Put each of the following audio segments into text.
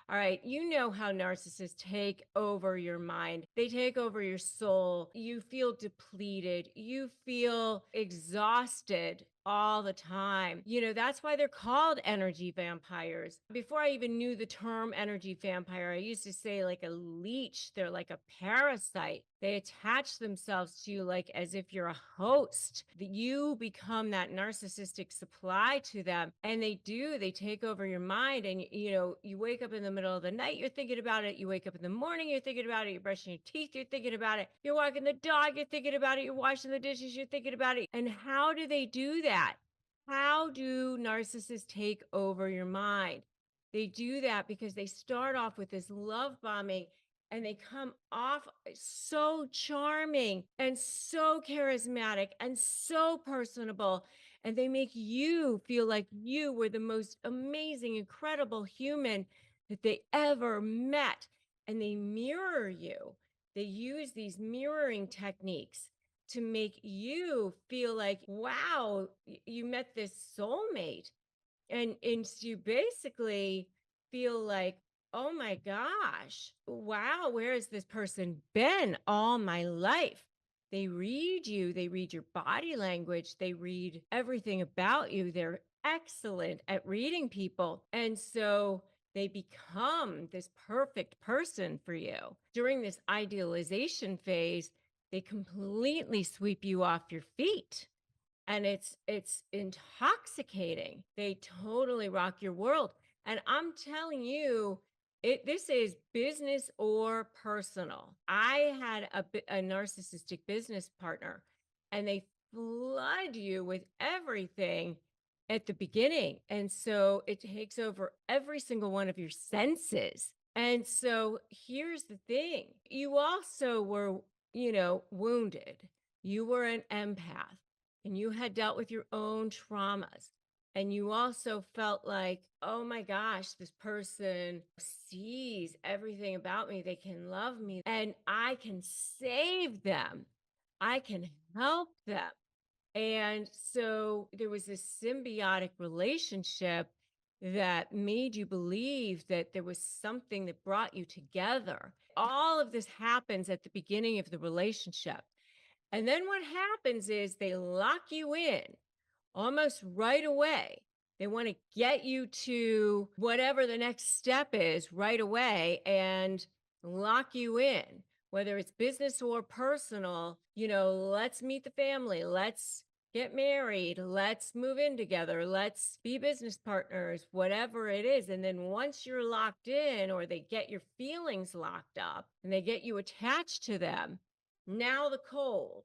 All right. You know how narcissists take over your mind. They take over your soul. You feel depleted. You feel exhausted all the time. That's why they're called energy vampires. Before I even knew the term energy vampire, I used to say like a leech. They're like a parasite. They attach themselves to you like as if you're a host. That you become that narcissistic supply to them. And they take over your mind. And, you wake up in the middle of the night, you're thinking about it. You wake up in the morning, you're thinking about it. You're brushing your teeth, you're thinking about it. You're walking the dog, you're thinking about it. You're washing the dishes, you're thinking about it. And how do they do that? How do narcissists take over your mind? They do that because they start off with this love bombing and they come off so charming and so charismatic and so personable. And they make you feel like you were the most amazing, incredible human that they ever met. And they mirror you. They use these mirroring techniques to make you feel like, wow, you met this soulmate. And you basically feel like, oh my gosh, wow, where has this person been all my life? They read you, they read your body language, they read everything about you. They're excellent at reading people. And so they become this perfect person for you. During this idealization phase, they completely sweep you off your feet, and it's intoxicating. They totally rock your world. And I'm telling you, this is business or personal. I had a narcissistic business partner, and they flood you with everything at the beginning. And so it takes over every single one of your senses. And so here's the thing, you also were, wounded. You were an empath and you had dealt with your own traumas. And you also felt like, oh my gosh, this person sees everything about me. They can love me and I can save them. I can help them. And so there was this symbiotic relationship that made you believe that there was something that brought you together. All of this happens at the beginning of the relationship. And then what happens is they lock you in almost right away. They want to get you to whatever the next step is right away and lock you in, whether it's business or personal. Let's meet the family. Let's get married. Let's move in together. Let's be business partners, whatever it is. And then once you're locked in, or they get your feelings locked up and they get you attached to them, now the cold.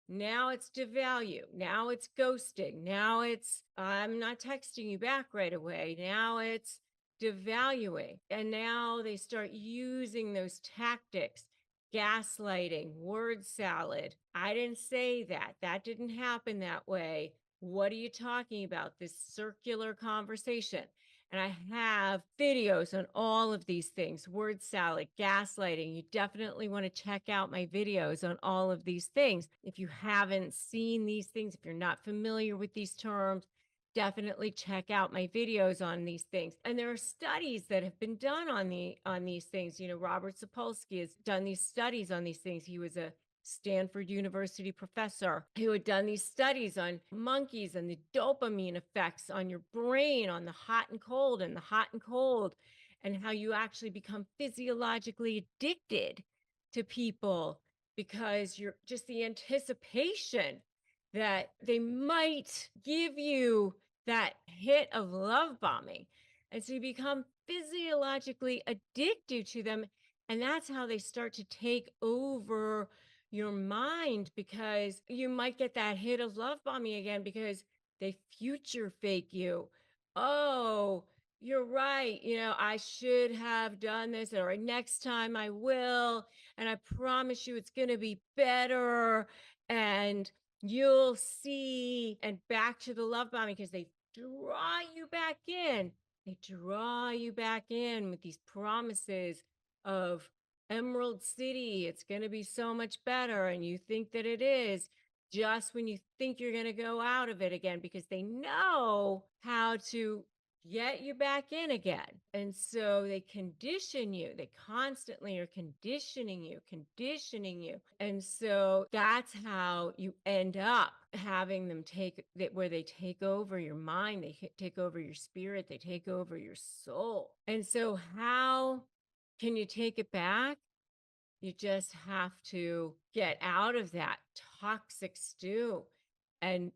Now it's devalue. Now it's ghosting. Now it's, I'm not texting you back right away. Now it's devaluing. And now they start using those tactics, gaslighting, word salad. I didn't say that. That didn't happen that way. What are you talking about? This circular conversation. And I have videos on all of these things, word salad, gaslighting. You definitely want to check out my videos on all of these things. If you haven't seen these things, if you're not familiar with these terms, definitely check out my videos on these things. And there are studies that have been done on these things. Robert Sapolsky has done these studies on these things. He was a Stanford University professor who had done these studies on monkeys and the dopamine effects on your brain, on the hot and cold and the hot and cold, and how you actually become physiologically addicted to people because you're just the anticipation that they might give you that hit of love bombing. And so you become physiologically addicted to them. And that's how they start to take over your mind, because you might get that hit of love bombing again because they future fake you. Oh, you're right. I should have done this, or next time I will. And I promise you it's going to be better. And you'll see. And back to the love bombing, because they draw you back in. They draw you back in with these promises of Emerald City. It's going to be so much better. And you think that it is just when you think you're going to go out of it again, because they know how to get you back in again. And so they condition you. They constantly are conditioning you, conditioning you. And so that's how you end up having them take that, where they take over your mind, they take over your spirit, they take over your soul. And so, how can you take it back? You just have to get out of that toxic stew and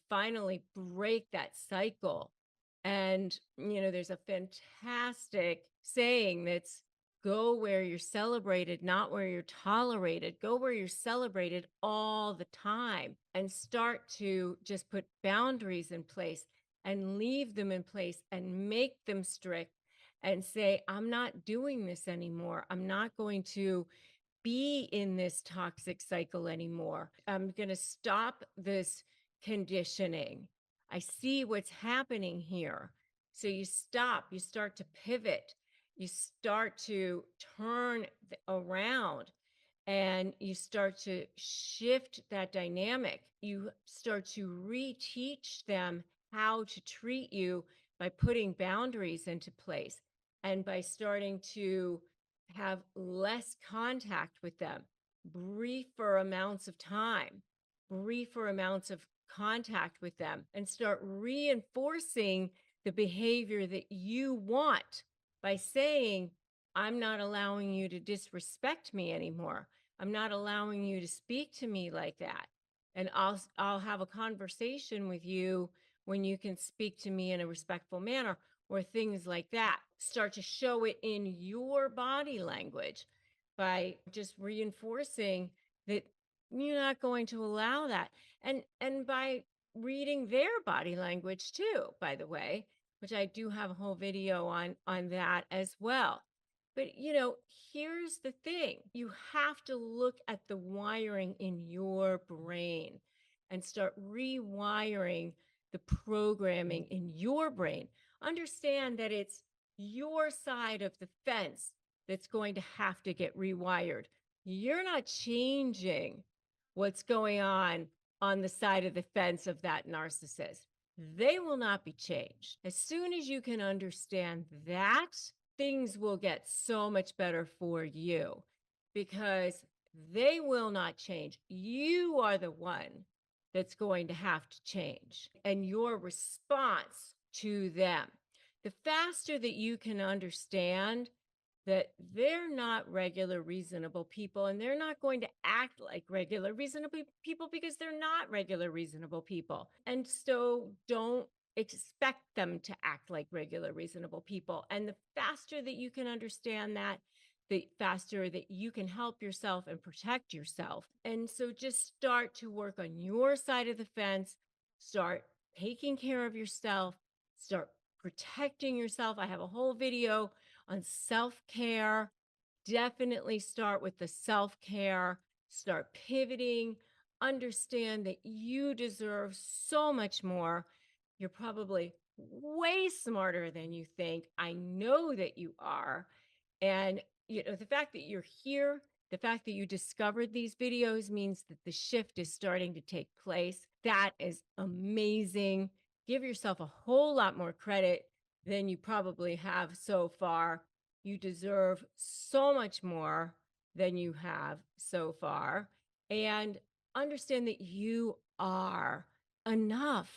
finally break that cycle. And there's a fantastic saying that's, go where you're celebrated, not where you're tolerated. Go where you're celebrated all the time, and start to just put boundaries in place and leave them in place and make them strict and say, I'm not doing this anymore. I'm not going to be in this toxic cycle anymore. I'm going to stop this conditioning. I see what's happening here. So you stop, you start to pivot, you start to turn around, and you start to shift that dynamic. You start to reteach them how to treat you by putting boundaries into place and by starting to have less contact with them, briefer amounts of time, briefer amounts of contact with them, and start reinforcing the behavior that you want by saying, I'm not allowing you to disrespect me anymore. I'm not allowing you to speak to me like that. And I'll have a conversation with you when you can speak to me in a respectful manner, or things like that. Start to show it in your body language by just reinforcing that you're not going to allow that. And by reading their body language too, by the way, which I do have a whole video on that as well. But here's the thing. You have to look at the wiring in your brain and start rewiring the programming in your brain. Understand that it's your side of the fence that's going to have to get rewired. You're not changing what's going on the side of the fence of that narcissist. They will not be changed. As soon as you can understand that, things will get so much better for you, because they will not change. You are the one that's going to have to change, and your response to them. The faster that you can understand that they're not regular, reasonable people, and they're not going to act like regular, reasonable people, because they're not regular, reasonable people. And so don't expect them to act like regular, reasonable people. And the faster that you can understand that, the faster that you can help yourself and protect yourself. And so just start to work on your side of the fence, start taking care of yourself, start protecting yourself. I have a whole video on self-care. Definitely start with the self-care, start pivoting, understand that you deserve so much more. You're probably way smarter than you think. I know that you are. And the fact that you're here, the fact that you discovered these videos means that the shift is starting to take place. That is amazing. Give yourself a whole lot more credit than you probably have so far. You deserve so much more than you have so far. And understand that you are enough.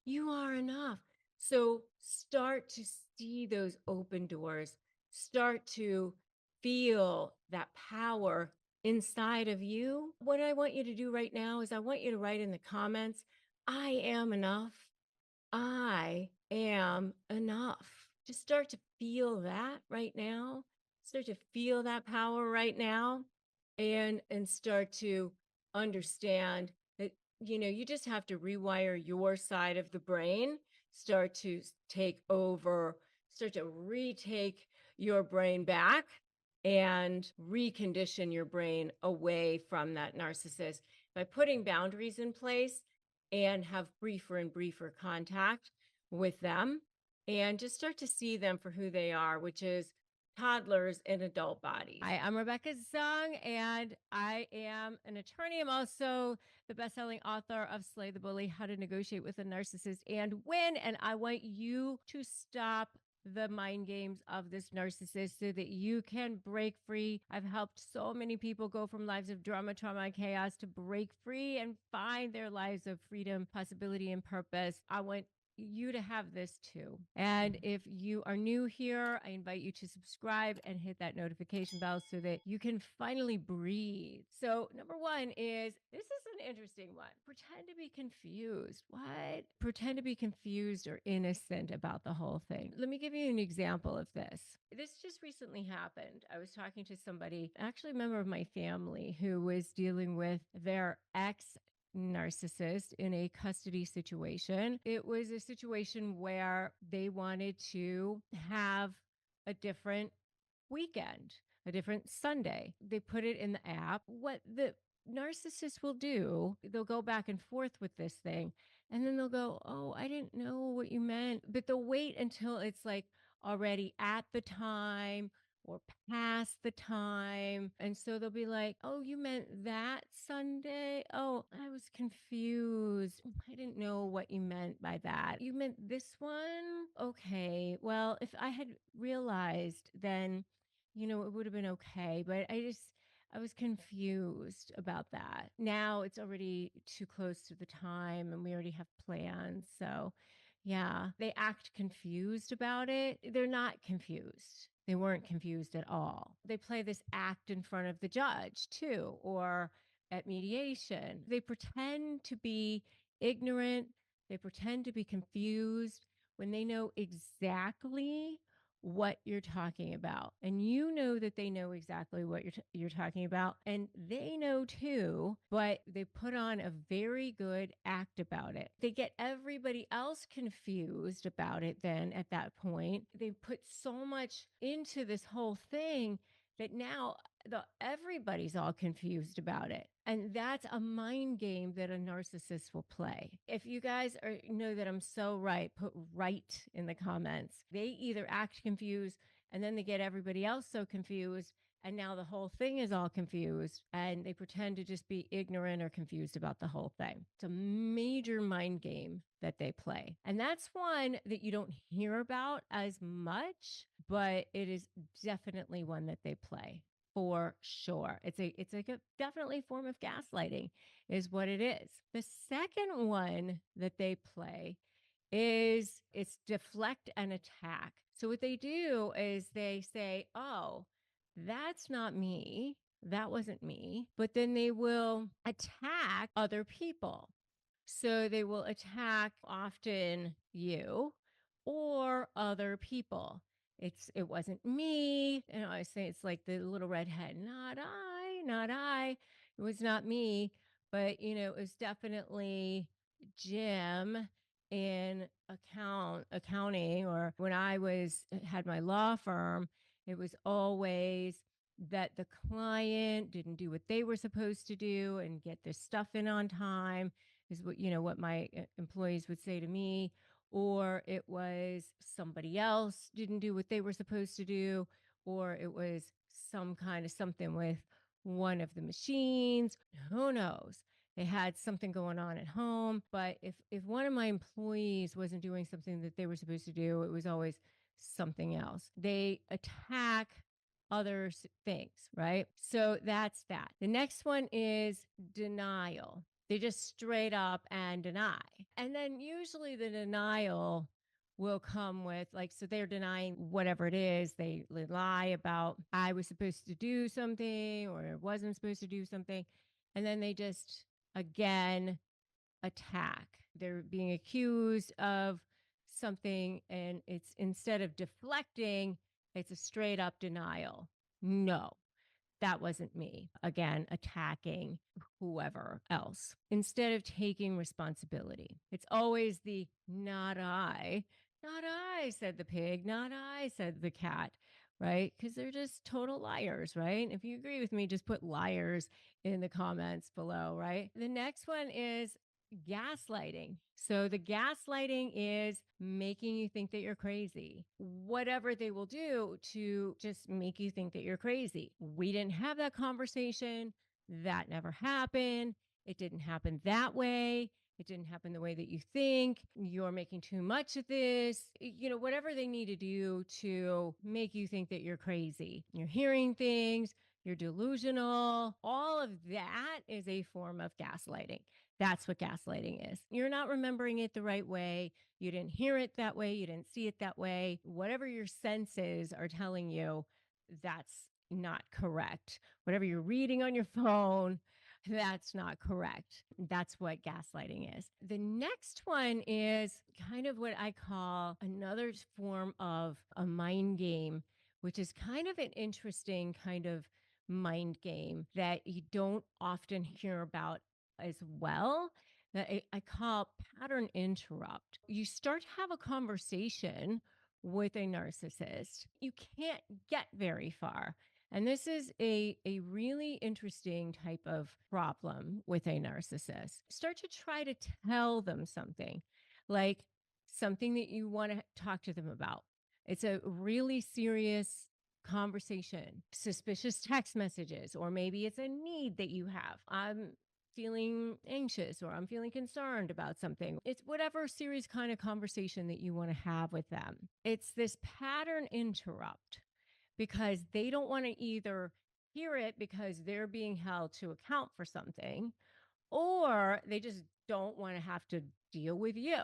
You are enough. So start to see those open doors. Start to feel that power inside of you. What I want you to do right now is I want you to write in the comments, I am enough. I am enough. Just start to feel that right now. Start to feel that power right now, and start to understand that you just have to rewire your side of the brain. Start to take over, start to retake your brain back and recondition your brain away from that narcissist by putting boundaries in place and have briefer and briefer contact with them, and just start to see them for who they are, which is toddlers in adult bodies. Hi, I'm Rebecca Zung, and I am an attorney. I'm also the best-selling author of Slay the Bully: How to Negotiate with a Narcissist and Win. And I want you to stop the mind games of this narcissist so that you can break free. I've helped so many people go from lives of drama, trauma, and chaos to break free and find their lives of freedom, possibility, and purpose. I want you to have this too. And if you are new here, I invite you to subscribe and hit that notification bell so that you can finally breathe. So, number one is this is an interesting one. Pretend to be confused. What? Pretend to be confused or innocent about the whole thing. Let me give you an example of this. This just recently happened. I was talking to somebody, actually a member of my family, who was dealing with their ex narcissist in a custody situation. It was a situation where they wanted to have a different weekend, a different Sunday. They put it in the app. What the narcissist will do, they'll go back and forth with this thing, and then they'll go, "Oh, I didn't know what you meant." But they'll wait until it's like already at the time or past the time. And so they'll be like, "Oh, you meant that Sunday? Oh, I was confused. I didn't know what you meant by that. You meant this one? Okay. Well, if I had realized, then, it would have been okay. But I was confused about that. Now it's already too close to the time and we already have plans. So, yeah, they act confused about it. They're not confused. They weren't confused at all. They play this act in front of the judge too, or at mediation. They pretend to be ignorant. They pretend to be confused when they know exactly what you're talking about. And you know that they know exactly what you're talking about. And they know too, but they put on a very good act about it. They get everybody else confused about it then at that point. They put so much into this whole thing that now everybody's all confused about it. And that's a mind game that a narcissist will play. If you guys know that I'm so right, put right in the comments. They either act confused and then they get everybody else so confused, and now the whole thing is all confused and they pretend to just be ignorant or confused about the whole thing. It's a major mind game that they play. And that's one that you don't hear about as much, but it is definitely one that they play for sure. It's like a definitely form of gaslighting is what it is. The second one that they play is it's deflect and attack. So what they do is they say, "Oh, that's not me. That wasn't me." But then they will attack other people. So they will attack often you or other people. It wasn't me. And I say it's like the little redhead, not I, not I. It was not me, but it was definitely Jim in accounting, or when I was had my law firm, it was always that the client didn't do what they were supposed to do and get their stuff in on time is what my employees would say to me, or it was somebody else didn't do what they were supposed to do, or it was some kind of something with one of the machines. Who knows? They had something going on at home, but if one of my employees wasn't doing something that they were supposed to do, it was always something else. They attack other things, right? So that's that. The next one is denial. They just straight up and deny. And then usually the denial will come with, like, so they're denying whatever it is. They lie about, I was supposed to do something or wasn't supposed to do something. And then they just again attack. They're being accused of something, and it's, instead of deflecting, it's a straight up denial. No, that wasn't me. Again, attacking whoever else instead of taking responsibility. It's always the not I, not I, said the pig, not I, said the cat, right? Because they're just total liars, right? If you agree with me, just put liars in the comments below, right? The next one is gaslighting. So the gaslighting is making you think that you're crazy. Whatever they will do to just make you think that you're crazy. We didn't have that conversation. That never happened. It didn't happen that way. It didn't happen the way that you think. You're making too much of this. Whatever they need to do to make you think that you're crazy. You're hearing things, you're delusional. All of that is a form of gaslighting. That's what gaslighting is. You're not remembering it the right way. You didn't hear it that way. You didn't see it that way. Whatever your senses are telling you, that's not correct. Whatever you're reading on your phone, that's not correct. That's what gaslighting is. The next one is kind of what I call another form of a mind game, which is kind of an interesting kind of mind game that you don't often hear about as well, that I call pattern interrupt. You start to have a conversation with a narcissist. You can't get very far. And this is a really interesting type of problem with a narcissist. Start to try to tell them something, like something that you want to talk to them about. It's a really serious conversation, suspicious text messages, or maybe it's a need that you have. I'm feeling anxious or I'm feeling concerned about something. It's whatever serious kind of conversation that you want to have with them. It's this pattern interrupt because they don't want to either hear it because they're being held to account for something, or they just don't want to have to deal with you.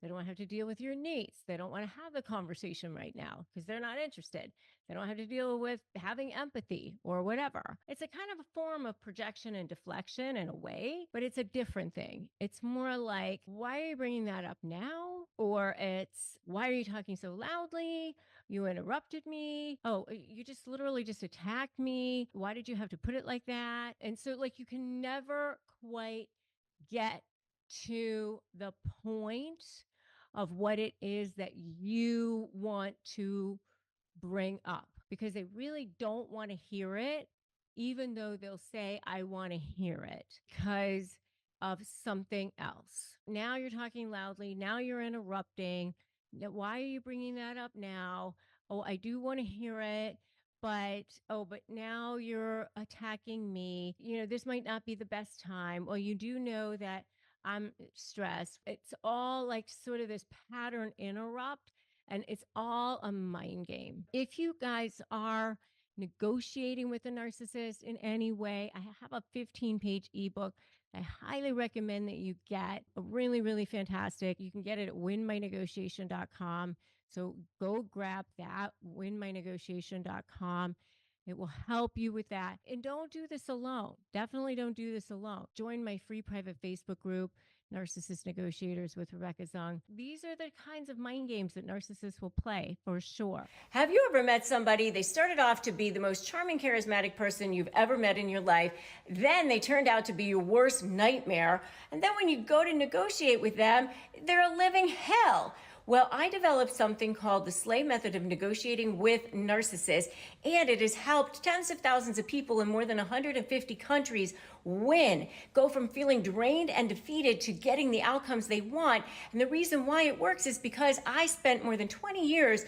They don't want to have to deal with your needs. They don't want to have the conversation right now because they're not interested. They don't have to deal with having empathy or whatever. It's a kind of a form of projection and deflection in a way, but it's a different thing. It's more like, why are you bringing that up now? Or it's, why are you talking so loudly? You interrupted me. Oh, you just literally just attacked me. Why did you have to put it like that? And so, like, you can never quite get to the point of what it is that you want to bring up because they really don't want to hear it, even though they'll say, I want to hear it because of something else. Now you're talking loudly. Now you're interrupting. Why are you bringing that up now? Oh, I do want to hear it. But now you're attacking me. This might not be the best time. Well, you do know that I'm stressed. It's all like sort of this pattern interrupt, and it's all a mind game. If you guys are negotiating with a narcissist in any way, I have a 15-page ebook I highly recommend that you get. Really, really fantastic. You can get it at winmynegotiation.com. So go grab that, winmynegotiation.com. It will help you with that. And don't do this alone. Definitely don't do this alone. Join my free private Facebook group, Narcissist Negotiators with Rebecca Zung. These are the kinds of mind games that narcissists will play for sure. Have you ever met somebody, they started off to be the most charming, charismatic person you've ever met in your life. Then they turned out to be your worst nightmare. And then when you go to negotiate with them, they're a living hell. Well, I developed something called the SLAY method of negotiating with narcissists, and it has helped tens of thousands of people in more than 150 countries win, go from feeling drained and defeated to getting the outcomes they want. And the reason why it works is because I spent more than 20 years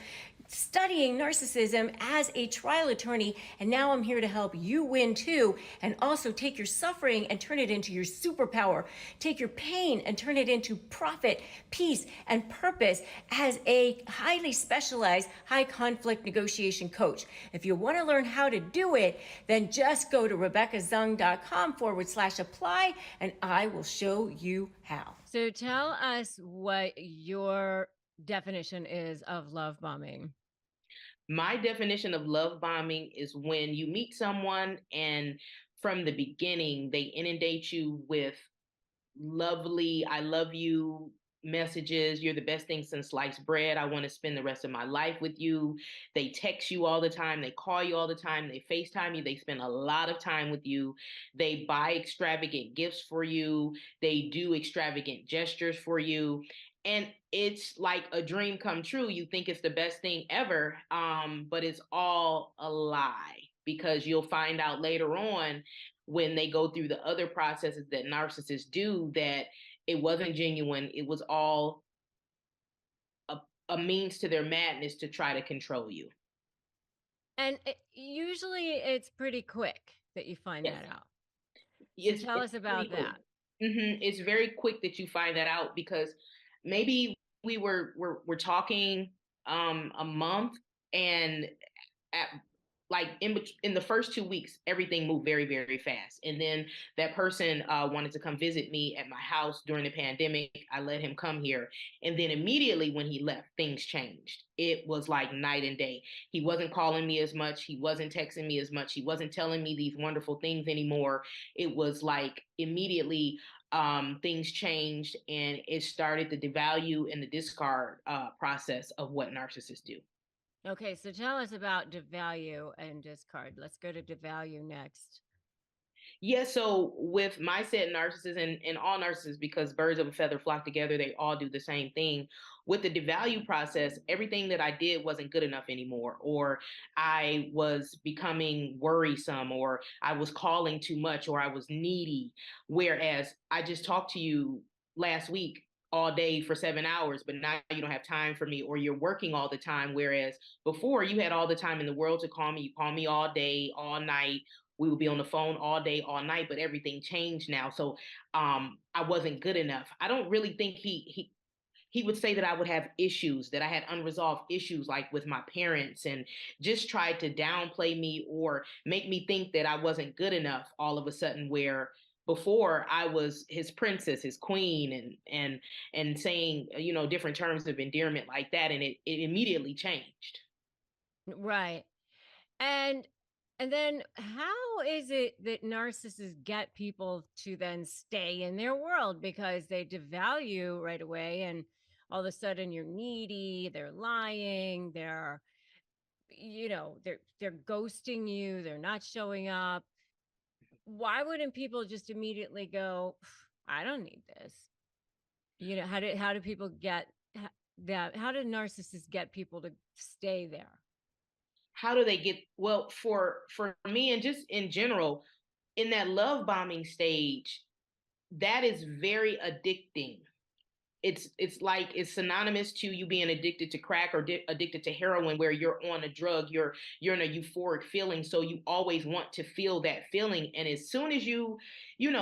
studying narcissism as a trial attorney, and now I'm here to help you win too, and also take your suffering and turn it into your superpower. Take your pain and turn it into profit, peace, and purpose as a highly specialized high conflict negotiation coach. If you want to learn how to do it, then just go to RebeccaZung.com/apply and I will show you how. So tell us what your definition is of love bombing. My definition of love bombing is when you meet someone and from the beginning they inundate you with lovely, I love you messages. You're the best thing since sliced bread. I want to spend the rest of my life with you. They text you all the time. They call you all the time. They FaceTime you. They spend a lot of time with you. They buy extravagant gifts for you. They do extravagant gestures for you. And it's like a dream come true. You think it's the best thing ever, but it's all a lie because you'll find out later on when they go through the other processes that narcissists do that It wasn't genuine. It was all a means to their madness to try to control you. And usually it's pretty quick that you find Yes. that out. So It's tell us pretty about quick. that. It's very quick that you find that out because maybe we're talking a month, and at like in the first 2 weeks, everything moved very, very fast. And then that person wanted to come visit me at my house during the pandemic. I let him come here. And then immediately when he left, things changed. It was like night and day. He wasn't calling me as much. He wasn't texting me as much. He wasn't telling me these wonderful things anymore. It was like immediately things changed, and it started the devalue and the discard process of what narcissists do. Okay, so tell us about devalue and discard. Let's go to devalue next. Yeah, so with my set narcissists and all narcissists, because birds of a feather flock together, they all do the same thing. With the devalue process, everything that I did wasn't good enough anymore, or I was becoming worrisome, or I was calling too much, or I was needy. Whereas I just talked to you last week all day for 7 hours, but now you don't have time for me, or you're working all the time. Whereas before you had all the time in the world to call me. You call me all day, all night. We would be on the phone all day, all night, but everything changed now. So I wasn't good enough. I don't really think he would say that I would have issues, that I had unresolved issues like with my parents, and just tried to downplay me or make me think that I wasn't good enough all of a sudden, where before I was his princess, his queen, and saying, different terms of endearment like that. And it immediately changed. Right. And then how is it that narcissists get people to then stay in their world because they devalue right away, and all of a sudden you're needy, they're lying, they're ghosting you, they're not showing up. Why wouldn't people just immediately go, I don't need this? How do people get that? How do narcissists get people to stay there? How do they get, well, for me, and just in general, in that love bombing stage, that is very addicting. It's like it's synonymous to you being addicted to crack or addicted to heroin, where you're on a drug, you're in a euphoric feeling, so you always want to feel that feeling. And as soon as you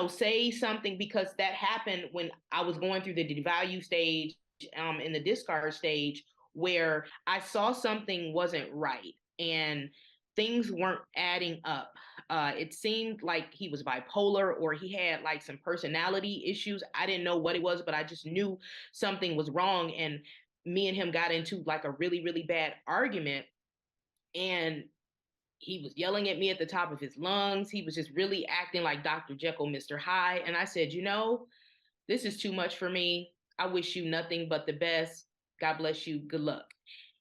say something, because that happened when I was going through the devalue stage, in the discard stage, where I saw something wasn't right and things weren't adding up. It seemed like he was bipolar, or he had like some personality issues. I didn't know what it was, but I just knew something was wrong. And me and him got into like a really, really bad argument. And he was yelling at me at the top of his lungs. He was just really acting like Dr. Jekyll, Mr. Hyde. And I said, this is too much for me. I wish you nothing but the best. God bless you. Good luck.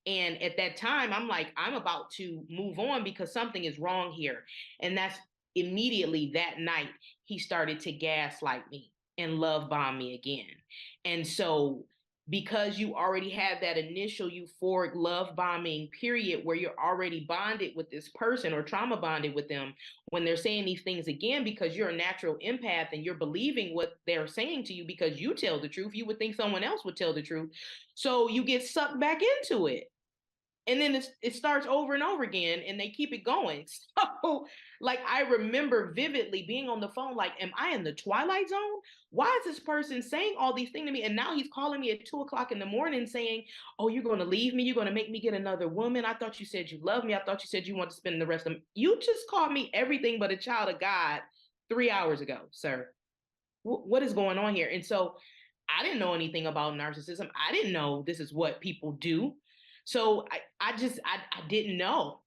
And at that time, I'm like, I'm about to move on because something is wrong here. And that's immediately that night, he started to gaslight me and love bomb me again. And so, because you already had that initial euphoric love bombing period where you're already bonded with this person or trauma bonded with them, when they're saying these things again, because you're a natural empath and you're believing what they're saying to you because you tell the truth, you would think someone else would tell the truth. So you get sucked back into it. And then it starts over and over again, and they keep it going. So, like, I remember vividly being on the phone, like, am I in the Twilight Zone? Why is this person saying all these things to me? And now he's calling me at 2 o'clock in the morning saying, oh, you're going to leave me? You're going to make me get another woman? I thought you said you love me. I thought you said you want to spend the rest of You just called me everything but a child of God 3 hours ago, sir. What is going on here? And so I didn't know anything about narcissism. I didn't know this is what people do. So I didn't know.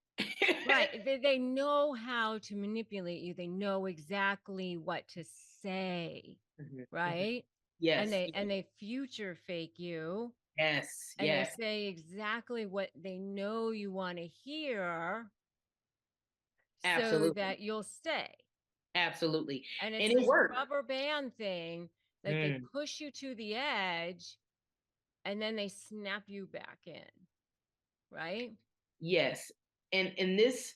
Right. They know how to manipulate you. They know exactly what to say, Mhm, mhm. right? And Yes, they future fake you, yes, and they yes, say exactly what they know you want to hear so absolutely, that you'll stay. absolutely, And it's and it this worked. rubber band thing, like they Mm, push you to the edge and then they snap you back in, right? yes, and this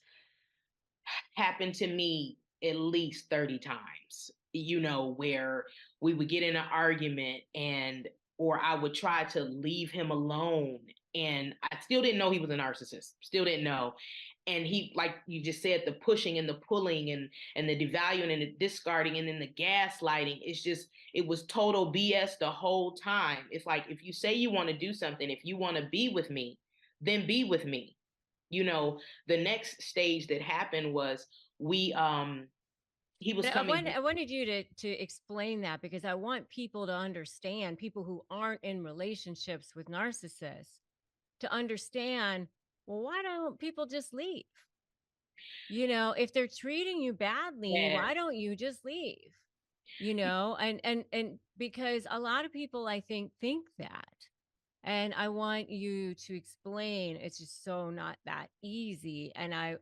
happened to me at least 30 times. Where we would get in an argument, or I would try to leave him alone. And I still didn't know he was a narcissist. Still didn't know. And he, like you just said, the pushing and the pulling and the devaluing and the discarding and then the gaslighting, it was total BS the whole time. It's like, if you say you want to do something, if you want to be with me, then be with me. The next stage that happened was he was coming. I wanted you to explain that, because I want people to understand, people who aren't in relationships with narcissists, to understand, well, why don't people just leave? If they're treating you badly, Yeah. why don't you just leave? And because a lot of people, I think that. And I want you to explain, it's just so not that easy. And and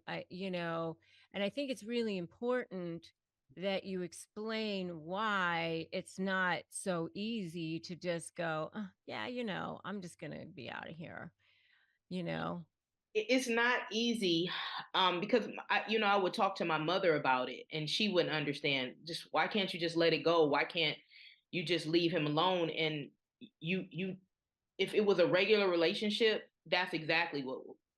I think it's really important that you explain why it's not so easy to just go, yeah, I'm just going to be out of here, you know? It's not easy, because I would talk to my mother about it, and she wouldn't understand. Just, why can't you just let it go? Why can't you just leave him alone? And you if it was a regular relationship, that's exactly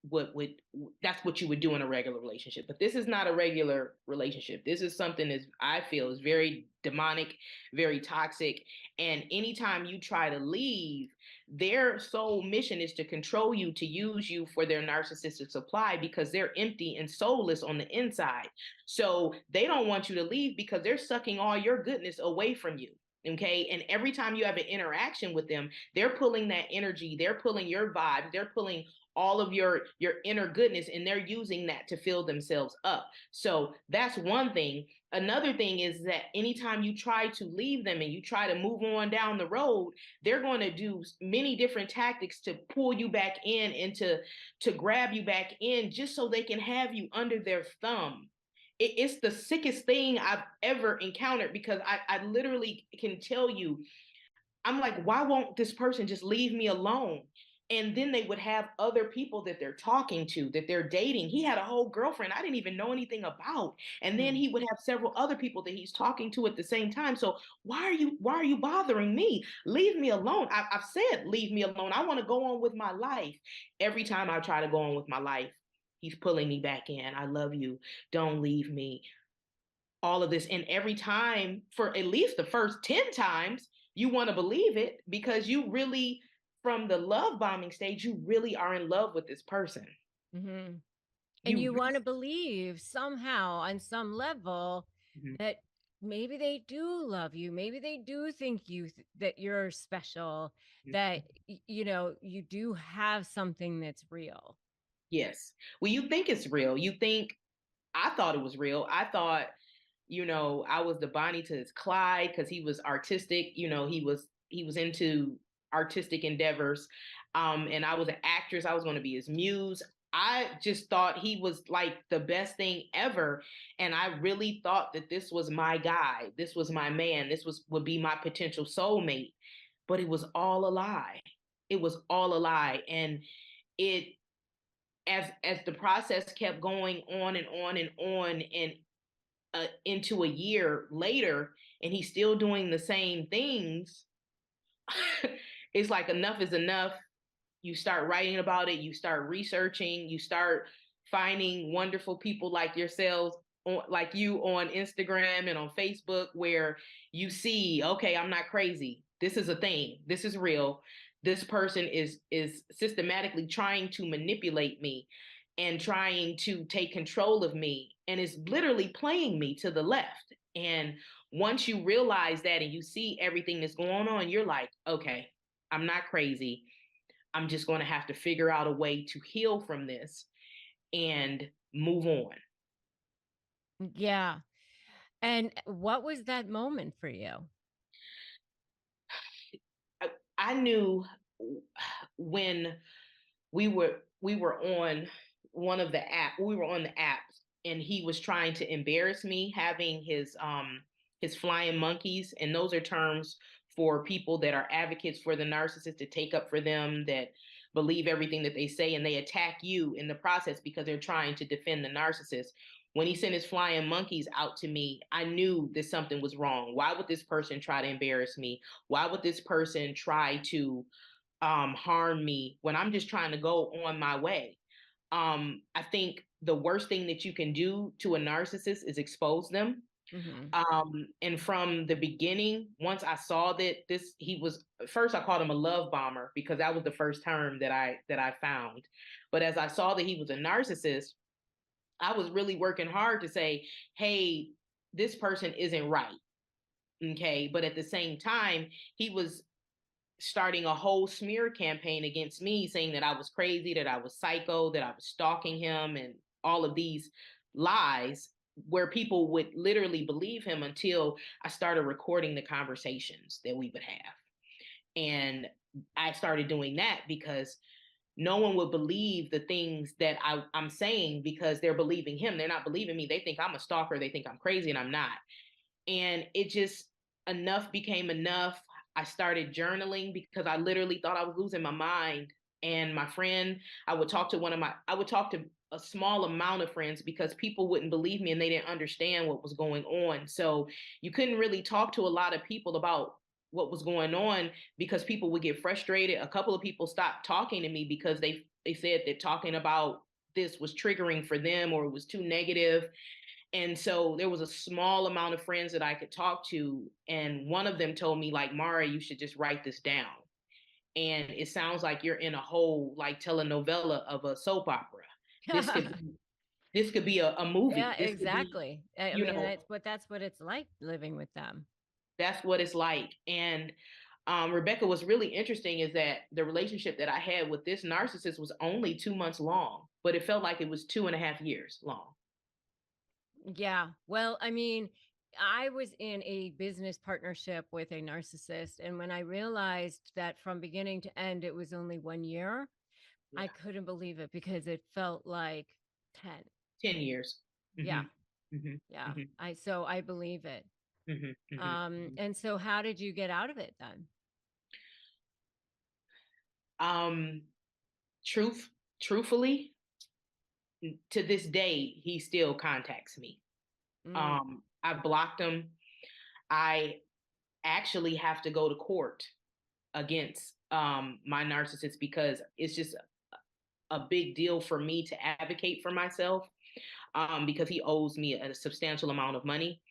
what would that's what you would do in a regular relationship. But this is not a regular relationship. This is something that I feel is very demonic, very toxic. And anytime you try to leave, their sole mission is to control you, to use you for their narcissistic supply, because they're empty and soulless on the inside. So they don't want you to leave because they're sucking all your goodness away from you. Okay. And every time you have an interaction with them, they're pulling that energy, they're pulling your vibe, they're pulling all of your inner goodness, and they're using that to fill themselves up. So that's one thing. Another thing is that anytime you try to leave them and you try to move on down the road, they're going to do many different tactics to pull you back in and to grab you back in, just so they can have you under their thumb. It's the sickest thing I've ever encountered, because I literally can tell you, I'm like, why won't this person just leave me alone? And then they would have other people that they're talking to, that they're dating. He had a whole girlfriend I didn't even know anything about. And then he would have several other people that he's talking to at the same time. So why are you bothering me? Leave me alone. I've said, leave me alone. I want to go on with my life. Every time I try to go on with my life, he's pulling me back in. I love you. Don't leave me. All of this. And every time, for at least the first 10 times, you want to believe it, because you really, from the love bombing stage, you really are in love with this person. Mm-hmm. And You you want to believe somehow, on some level, Mhm. that maybe they do love you. Maybe they do think that you're special, that, you do have something that's real. Yes. Well, you think it's real. I thought it was real. I thought, I was the Bonnie to his Clyde, because he was artistic. He was into artistic endeavors. And I was an actress. I was going to be his muse. I just thought he was like the best thing ever. And I really thought that this was my guy. This was my man. Would be my potential soulmate. But it was all a lie. It was all a lie. And it as the process kept going on and on and on, and into a year later, and he's still doing the same things, it's like, enough is enough. You start writing about it, you start researching, you start finding wonderful people like yourselves, like you, on Instagram and on Facebook, where you see, okay, I'm not crazy. This is a thing. This is real. This person is systematically trying to manipulate me and trying to take control of me, and is literally playing me to the left. And once you realize that and you see everything that's going on, you're like, okay, I'm not crazy. I'm just going to have to figure out a way to heal from this and move on. Yeah. And what was that moment for you? I knew when we were on one of the we were on the apps, and he was trying to embarrass me, having his flying monkeys, and those are terms for people that are advocates for the narcissist, to take up for them, that believe everything that they say, and they attack you in the process because they're trying to defend the narcissist. when he sent his flying monkeys out to me, I knew that something was wrong. Why would this person try to embarrass me? Why would this person try to harm me when I'm just trying to go on my way? I think the worst thing that you can do to a narcissist is expose them. Mm-hmm. And from the beginning, once I saw that he was, first I called him a love bomber because that was the first term that I found. But as I saw that he was a narcissist, I was really working hard to say, hey, this person isn't right. Okay. But at the same time, he was starting a whole smear campaign against me, saying that I was crazy, that I was psycho, that I was stalking him, and all of these lies, where people would literally believe him until I started recording the conversations that we would have. And I started doing that because no one would believe the things that I'm saying because they're believing him. They're not believing me. They think I'm a stalker. They think I'm crazy, and I'm not. And it just, enough became enough. I started journaling because I literally thought I was losing my mind. And my friend, I would talk to a small amount of friends because people wouldn't believe me and they didn't understand what was going on. So you couldn't really talk to a lot of people about what was going on because people would get frustrated. A couple of people stopped talking to me because they said that talking about this was triggering for them or it was too negative. And so there was a small amount of friends that I could talk to. And one of them told me, like, Mara, you should just write this down. And it sounds like you're in a whole like telenovela of a soap opera. This could be, this could be a Yeah, movie. This could be, exactly. I you mean, know, that's what it's like living with them. that's what it's like. And Rebecca, what's really interesting is that the relationship that I had with this narcissist was only 2 months long, but it felt like it was 2.5 years long. Yeah. Well, I mean, I was in a business partnership with a narcissist. And when I realized that from beginning to end, it was only 1 year, I Yeah. couldn't believe it because it felt like 10. 10 years. Yeah. Mm-hmm. Mm-hmm. Yeah. Mm-hmm. So I believe it. Mm-hmm. Mm-hmm. And so how did you get out of it then? Um, truthfully, to this day, he still contacts me. Mm. I blocked him. I actually have to go to court against my narcissist because it's just a big deal for me to advocate for myself because he owes me a substantial amount of money.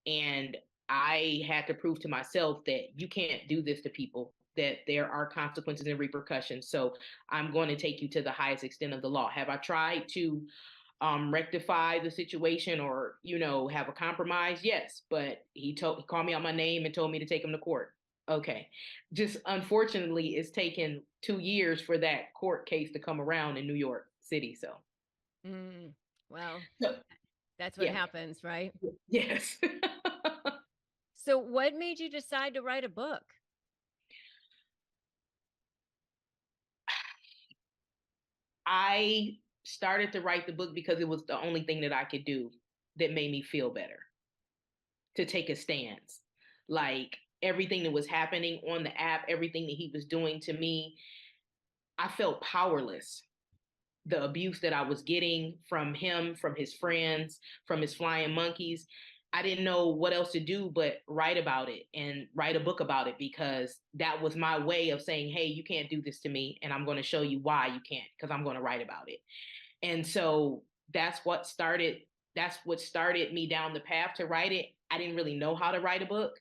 And I had to prove to myself that you can't do this to people, that there are consequences and repercussions. So I'm going to take you to the highest extent of the law. Have I tried to rectify the situation or, have a compromise? Yes. But he called me out my name and told me to take him to court. Okay. Just unfortunately, it's taken 2 years for that court case to come around in New York City. So, Mm. Well, so that's what yeah. happens, right? Yes. So what made you decide to write a book? I started to write the book because it was the only thing that I could do that made me feel better, to take a stance. Like everything that was happening on the app, everything that he was doing to me, I felt powerless. The abuse that I was getting from him, from his friends, from his flying monkeys, I didn't know what else to do but write about it and write a book about it because that was my way of saying, hey, you can't do this to me. And I'm going to show you why you can't because I'm going to write about it. And so that's what started me down the path to write it. I didn't really know how to write a book.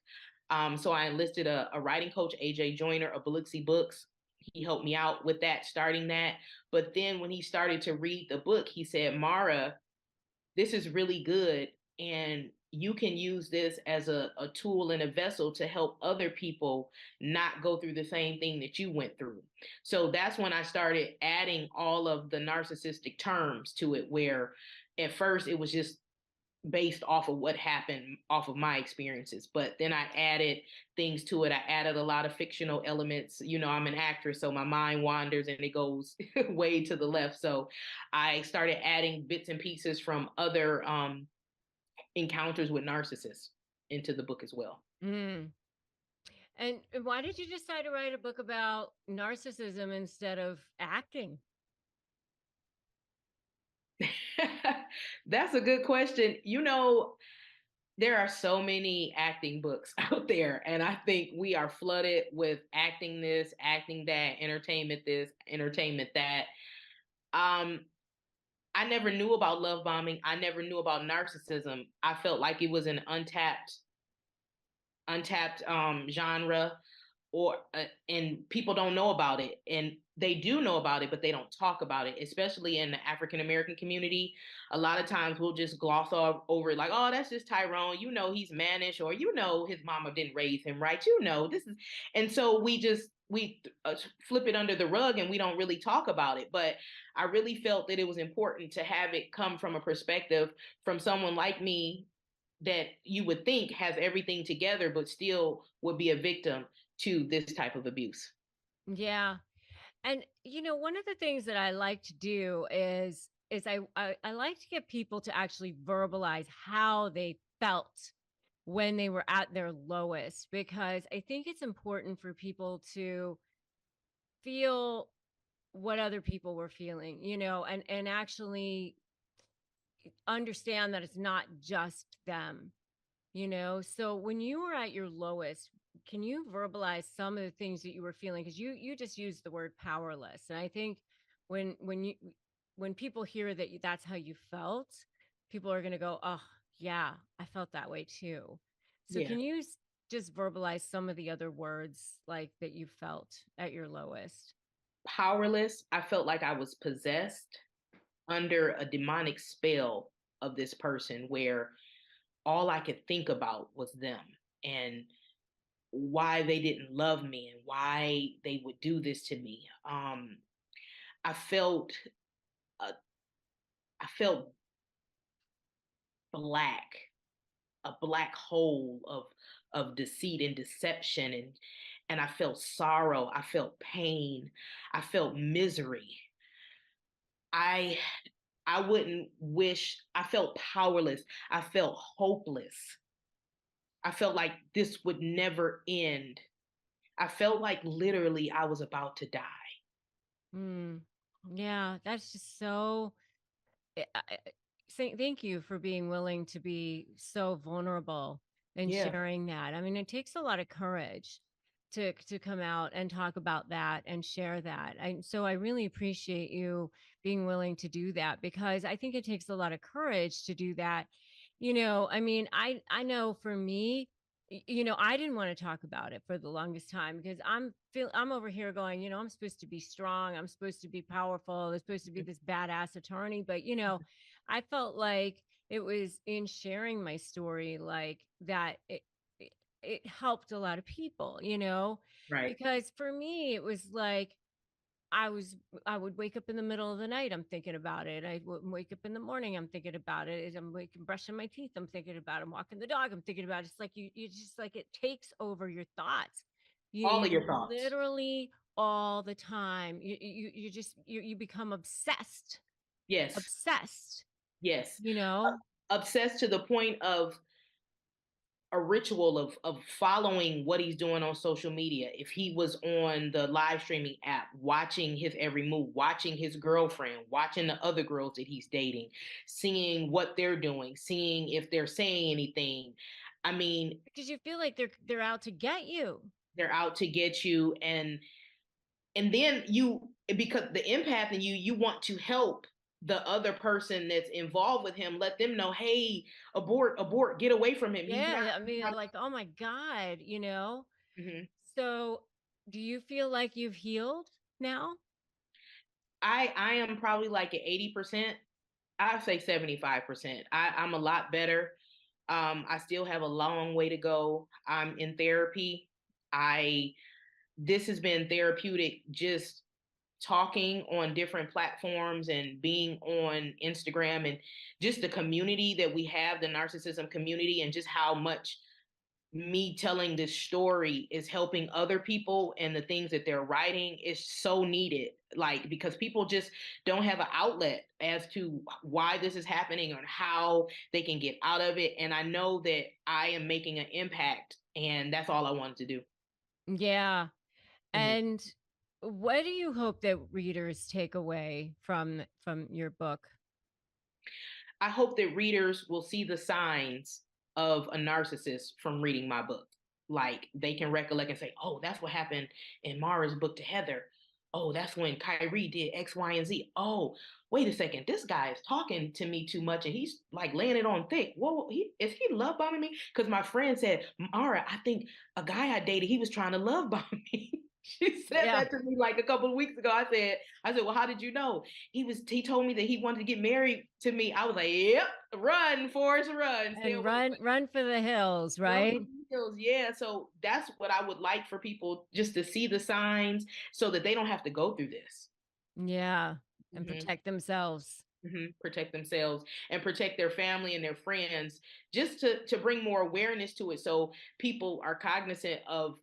So I enlisted a writing coach, AJ Joyner of Biloxi Books. He helped me out with that, starting that. But then when he started to read the book, he said, Mara, this is really good. And you can use this as a tool and a vessel to help other people not go through the same thing that you went through. So that's when I started adding all of the narcissistic terms to it, where at first it was just based off of what happened off of my experiences. But then I added things to it. I added a lot of fictional elements. I'm an actress, so my mind wanders and it goes way to the left. So I started adding bits and pieces from other encounters with narcissists into the book as well. Mm. And why did you decide to write a book about narcissism instead of acting? That's a good question. There are so many acting books out there, and I think we are flooded with acting this, acting that, entertainment this, entertainment that. Um, I never knew about love bombing. I never knew about narcissism. I felt like it was an untapped genre, or and people don't know about it, and they do know about it but they don't talk about it, especially in the African American community. A lot of times we'll just gloss over it, like, oh, that's just Tyrone, he's mannish, or his mama didn't raise him right, this is. And so we flip it under the rug and we don't really talk about it. But I really felt that it was important to have it come from a perspective from someone like me, that you would think has everything together but still would be a victim to this type of abuse. Yeah. And one of the things that I like to do is I like to get people to actually verbalize how they felt when they were at their lowest, because I think it's important for people to feel what other people were feeling, and actually understand that it's not just them. So when you were at your lowest, can you verbalize some of the things that you were feeling? Because you just used the word powerless, and I think when people hear that that's how you felt, people are going to go, oh yeah, I felt that way too. So Yeah. can you just verbalize some of the other words like that you felt at your lowest? Powerless. I felt like I was possessed under a demonic spell of this person, where all I could think about was them, and why they didn't love me and why they would do this to me. I felt uh, I felt black, a black hole of deceit and deception, and I felt sorrow, I felt pain, I felt misery. I I wouldn't wish. I felt powerless. I felt hopeless. I felt like this would never end. I felt like literally I was about to die. Mm, yeah, that's just so. Thank you for being willing to be so vulnerable and Yeah. sharing that. I mean, it takes a lot of courage to come out and talk about that and share that. So I really appreciate you being willing to do that, because I think it takes a lot of courage to do that. I mean, I know for me, I didn't want to talk about it for the longest time, because I'm over here going, I'm supposed to be strong, I'm supposed to be powerful, I'm supposed to be this badass attorney, but I felt like it was in sharing my story like that it helped a lot of people, Right. because for me it was like I was I would wake up in the middle of the night, I'm thinking about it. I would wake up in the morning, I'm thinking about it. As I'm waking, brushing my teeth, I'm thinking about it. I'm walking the dog, I'm thinking about it. It's like you just like it takes over your thoughts. All of You your thoughts. literally all the time. You just you become obsessed, Yes. obsessed. Yes. You know, Obsessed to the point of a ritual of following what he's doing on social media. If he was on the live streaming app, watching his every move, watching his girlfriend, watching the other girls that he's dating, seeing what they're doing, seeing if they're saying anything. I mean, because you feel like they're out to get you. they're out to get you, and then because the empath in you want to help the other person that's involved with him, let them know, hey, abort, get away from him. He's not. Yeah, I mean, like, oh my God. Mhm. So, do you feel like you've healed now? I am probably like at 80%. I'd say 75%. I'm a lot better. I still have a long way to go. I'm in therapy. I This has been therapeutic, just talking on different platforms and being on Instagram, and just the community that we have, the narcissism community, and just how much me telling this story is helping other people, and the things that they're writing is so needed, like, because people just don't have an outlet as to why this is happening or how they can get out of it. And I know that I am making an impact, and that's all I wanted to do. Yeah. Mhm. And what do you hope that readers take away from your book? I hope that readers will see the signs of a narcissist from reading my book. Like they can recollect and say, oh, that's what happened in Mara's book to Heather. Oh, that's when Kyrie did X, Y, and Z. Oh, wait a second. This guy is talking to me too much and he's like laying it on thick. Whoa, is he love bombing me? Because my friend said, Mara, I think a guy I dated, he was trying to love bomb me. She said Yeah. that to me like a couple of weeks ago. I said, well, how did you know? He told me that he wanted to get married to me. I was like, yep, run, Forrest, run. Stay And away. run for the hills, Run for right? the hills. Yeah. So that's what I would like for people just to see the signs so that they don't have to go through this. Yeah. And Mm-hmm. protect themselves. Mm-hmm. Protect themselves and protect their family and their friends, just to bring more awareness to it, so people are cognizant of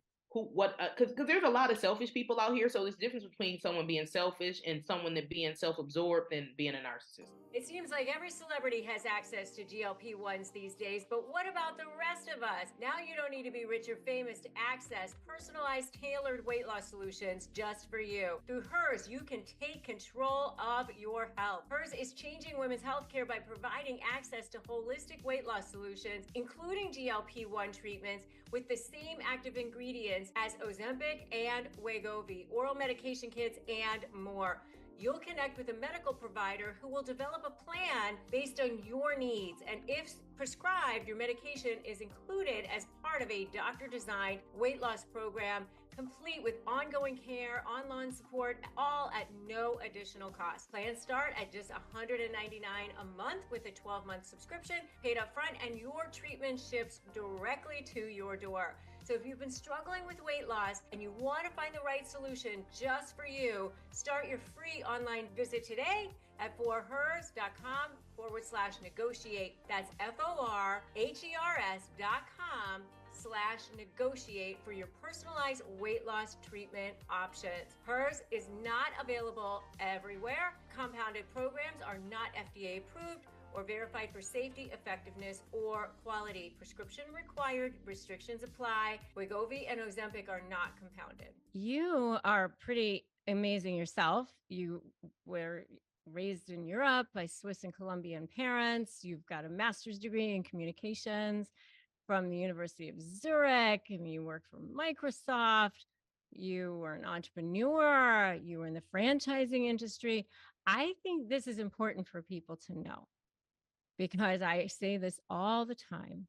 because there's a lot of selfish people out here. So there's a difference between someone being selfish and someone that being self-absorbed and being a narcissist. It seems like every celebrity has access to GLP-1s these days, but what about the rest of us? Now you don't need to be rich or famous to access personalized, tailored weight loss solutions just for you. Through Hers, you can take control of your health. Hers is changing women's healthcare by providing access to holistic weight loss solutions, including GLP-1 treatments with the same active ingredients as Ozempic and Wegovy, oral medication kits, and more. You'll connect with a medical provider who will develop a plan based on your needs. And if prescribed, your medication is included as part of a doctor-designed weight loss program, complete with ongoing care, online support, all at no additional cost. Plans start at just $199 a month with a 12-month subscription, paid up front, and your treatment ships directly to your door. So if you've been struggling with weight loss and you want to find the right solution just for you, start your free online visit today at forhers.com/negotiate. That's forhers.com/negotiate for your personalized weight loss treatment options. Hers is not available everywhere. Compounded programs are not FDA approved or verified for safety, effectiveness, or quality. Prescription required. Restrictions apply. Wegovy and Ozempic are not compounded. You are pretty amazing yourself. You were raised in Europe by Swiss and Colombian parents. You've got a master's degree in communications from the University of Zurich, and you work for Microsoft. You were an entrepreneur. You were in the franchising industry. I think this is important for people to know, because I say this all the time,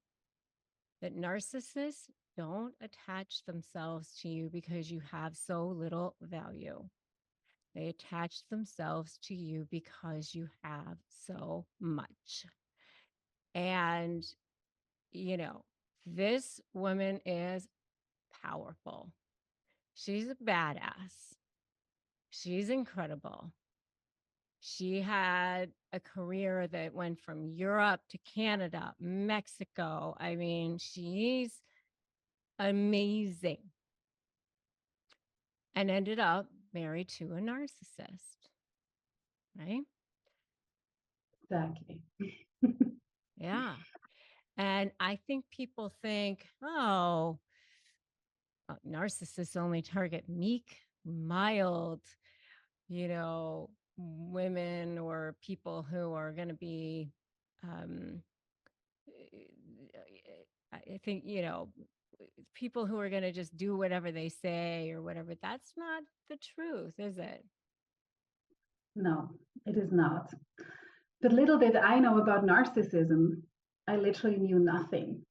that narcissists don't attach themselves to you because you have so little value. They attach themselves to you because you have so much. And, this woman is powerful. She's a badass. She's incredible. She had a career that went from Europe to Canada, Mexico. I mean, she's amazing, and ended up married to a narcissist, right? Exactly. Yeah. And I think people think, oh, narcissists only target meek, mild, women or people who are going to be, I think, people who are going to just do whatever they say or whatever. That's not the truth, is it? No, it is not. The little bit I know about narcissism, I literally knew nothing.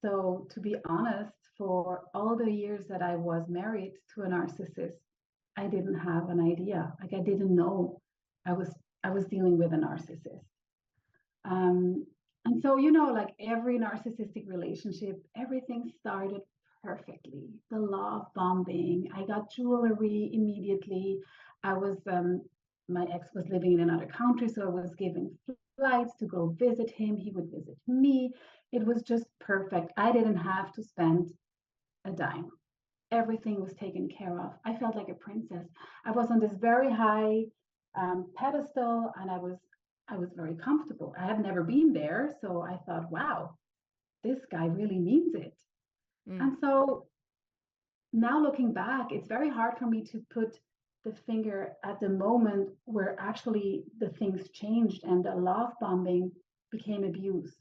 So to be honest, for all the years that I was married to a narcissist, I didn't have an idea. Like I didn't know I was dealing with a narcissist. And so, like every narcissistic relationship, everything started perfectly. The love bombing. I got jewelry immediately. My ex was living in another country, so I was given flights to go visit him. He would visit me. It was just perfect. I didn't have to spend a dime. Everything was taken care of. I felt like a princess. I was on this very high pedestal, and I was very comfortable. I had never been there, so I thought, wow, this guy really means it. And so now looking back, it's very hard for me to put the finger at the moment where actually the things changed and the love bombing became abuse.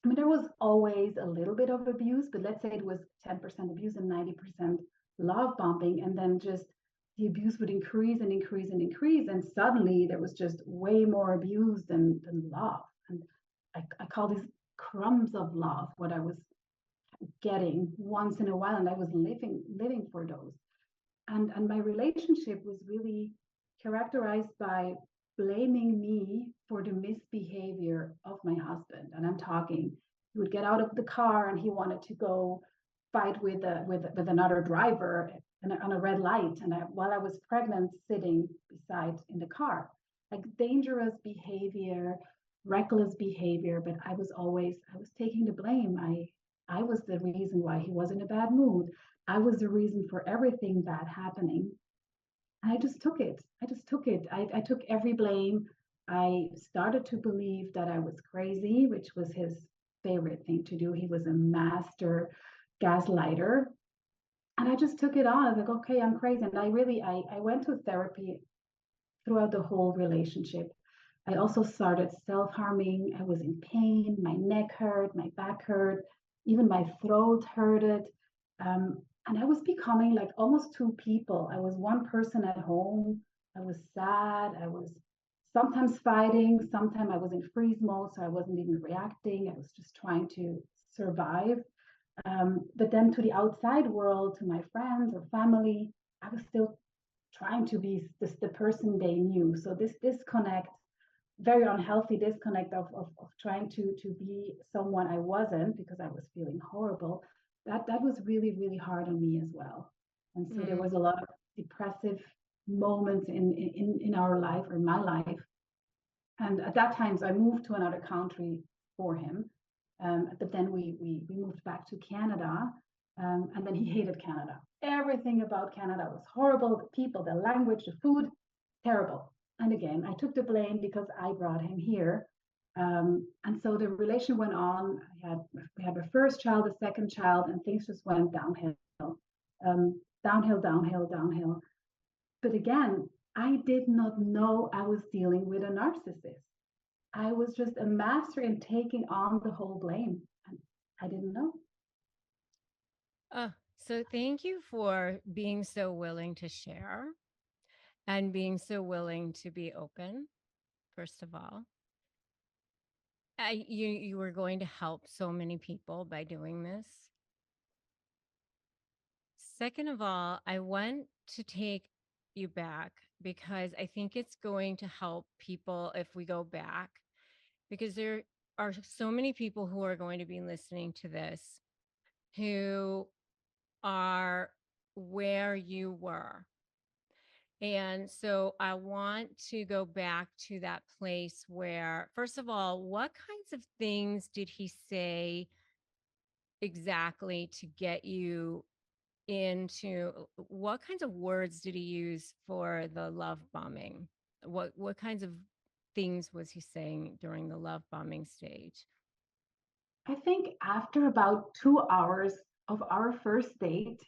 I mean, there was always a little bit of abuse, but let's say it was 10% abuse and 90% love bombing. And then just the abuse would increase and increase and increase. And suddenly there was just way more abuse than love. And I call these crumbs of love, what I was getting once in a while. And I was living for those. And my relationship was really characterized by blaming me for the misbehavior of my husband. And I'm talking, he would get out of the car and he wanted to go fight with another driver on a red light, and while I was pregnant, sitting beside in the car, like dangerous behavior, reckless behavior. But I was taking the blame. I was the reason why he was in a bad mood. I was the reason for everything bad happening. I just took it. I took every blame. I started to believe that I was crazy, which was his favorite thing to do. He was a master gaslighter. And I just took it on. I was like, okay, I'm crazy. And I went to therapy throughout the whole relationship. I also started self-harming. I was in pain. My neck hurt, my back hurt, even my throat hurted. And I was becoming like almost two people. I was one person at home. I was sad. I was sometimes fighting. Sometimes I was in freeze mode, so I wasn't even reacting. I was just trying to survive. But then to the outside world, to my friends or family, I was still trying to be the person they knew. So this disconnect, very unhealthy disconnect of trying to be someone I wasn't because I was feeling horrible, that was really, really hard on me as well. And so there was a lot of depressive moments in our life, or in my life. And at that time, so I moved to another country for him. But then we moved back to Canada, and then he hated Canada. Everything about Canada was horrible. The people, the language, the food, terrible. And again, I took the blame because I brought him here. And so the relation went on. We had a first child, a second child, and things just went downhill, downhill, downhill, downhill. But again, I did not know I was dealing with a narcissist. I was just a master in taking on the whole blame. And I didn't know. So thank you for being so willing to share and being so willing to be open, first of all. You were going to help so many people by doing this. Second of all, I want to take you back because I think it's going to help people if we go back, because there are so many people who are going to be listening to this who are where you were. And so I want to go back to that place where, first of all, what kinds of things did he say exactly to get you into, what kinds of words did he use for the love bombing? What kinds of things was he saying during the love bombing stage? I think after about 2 hours of our first date,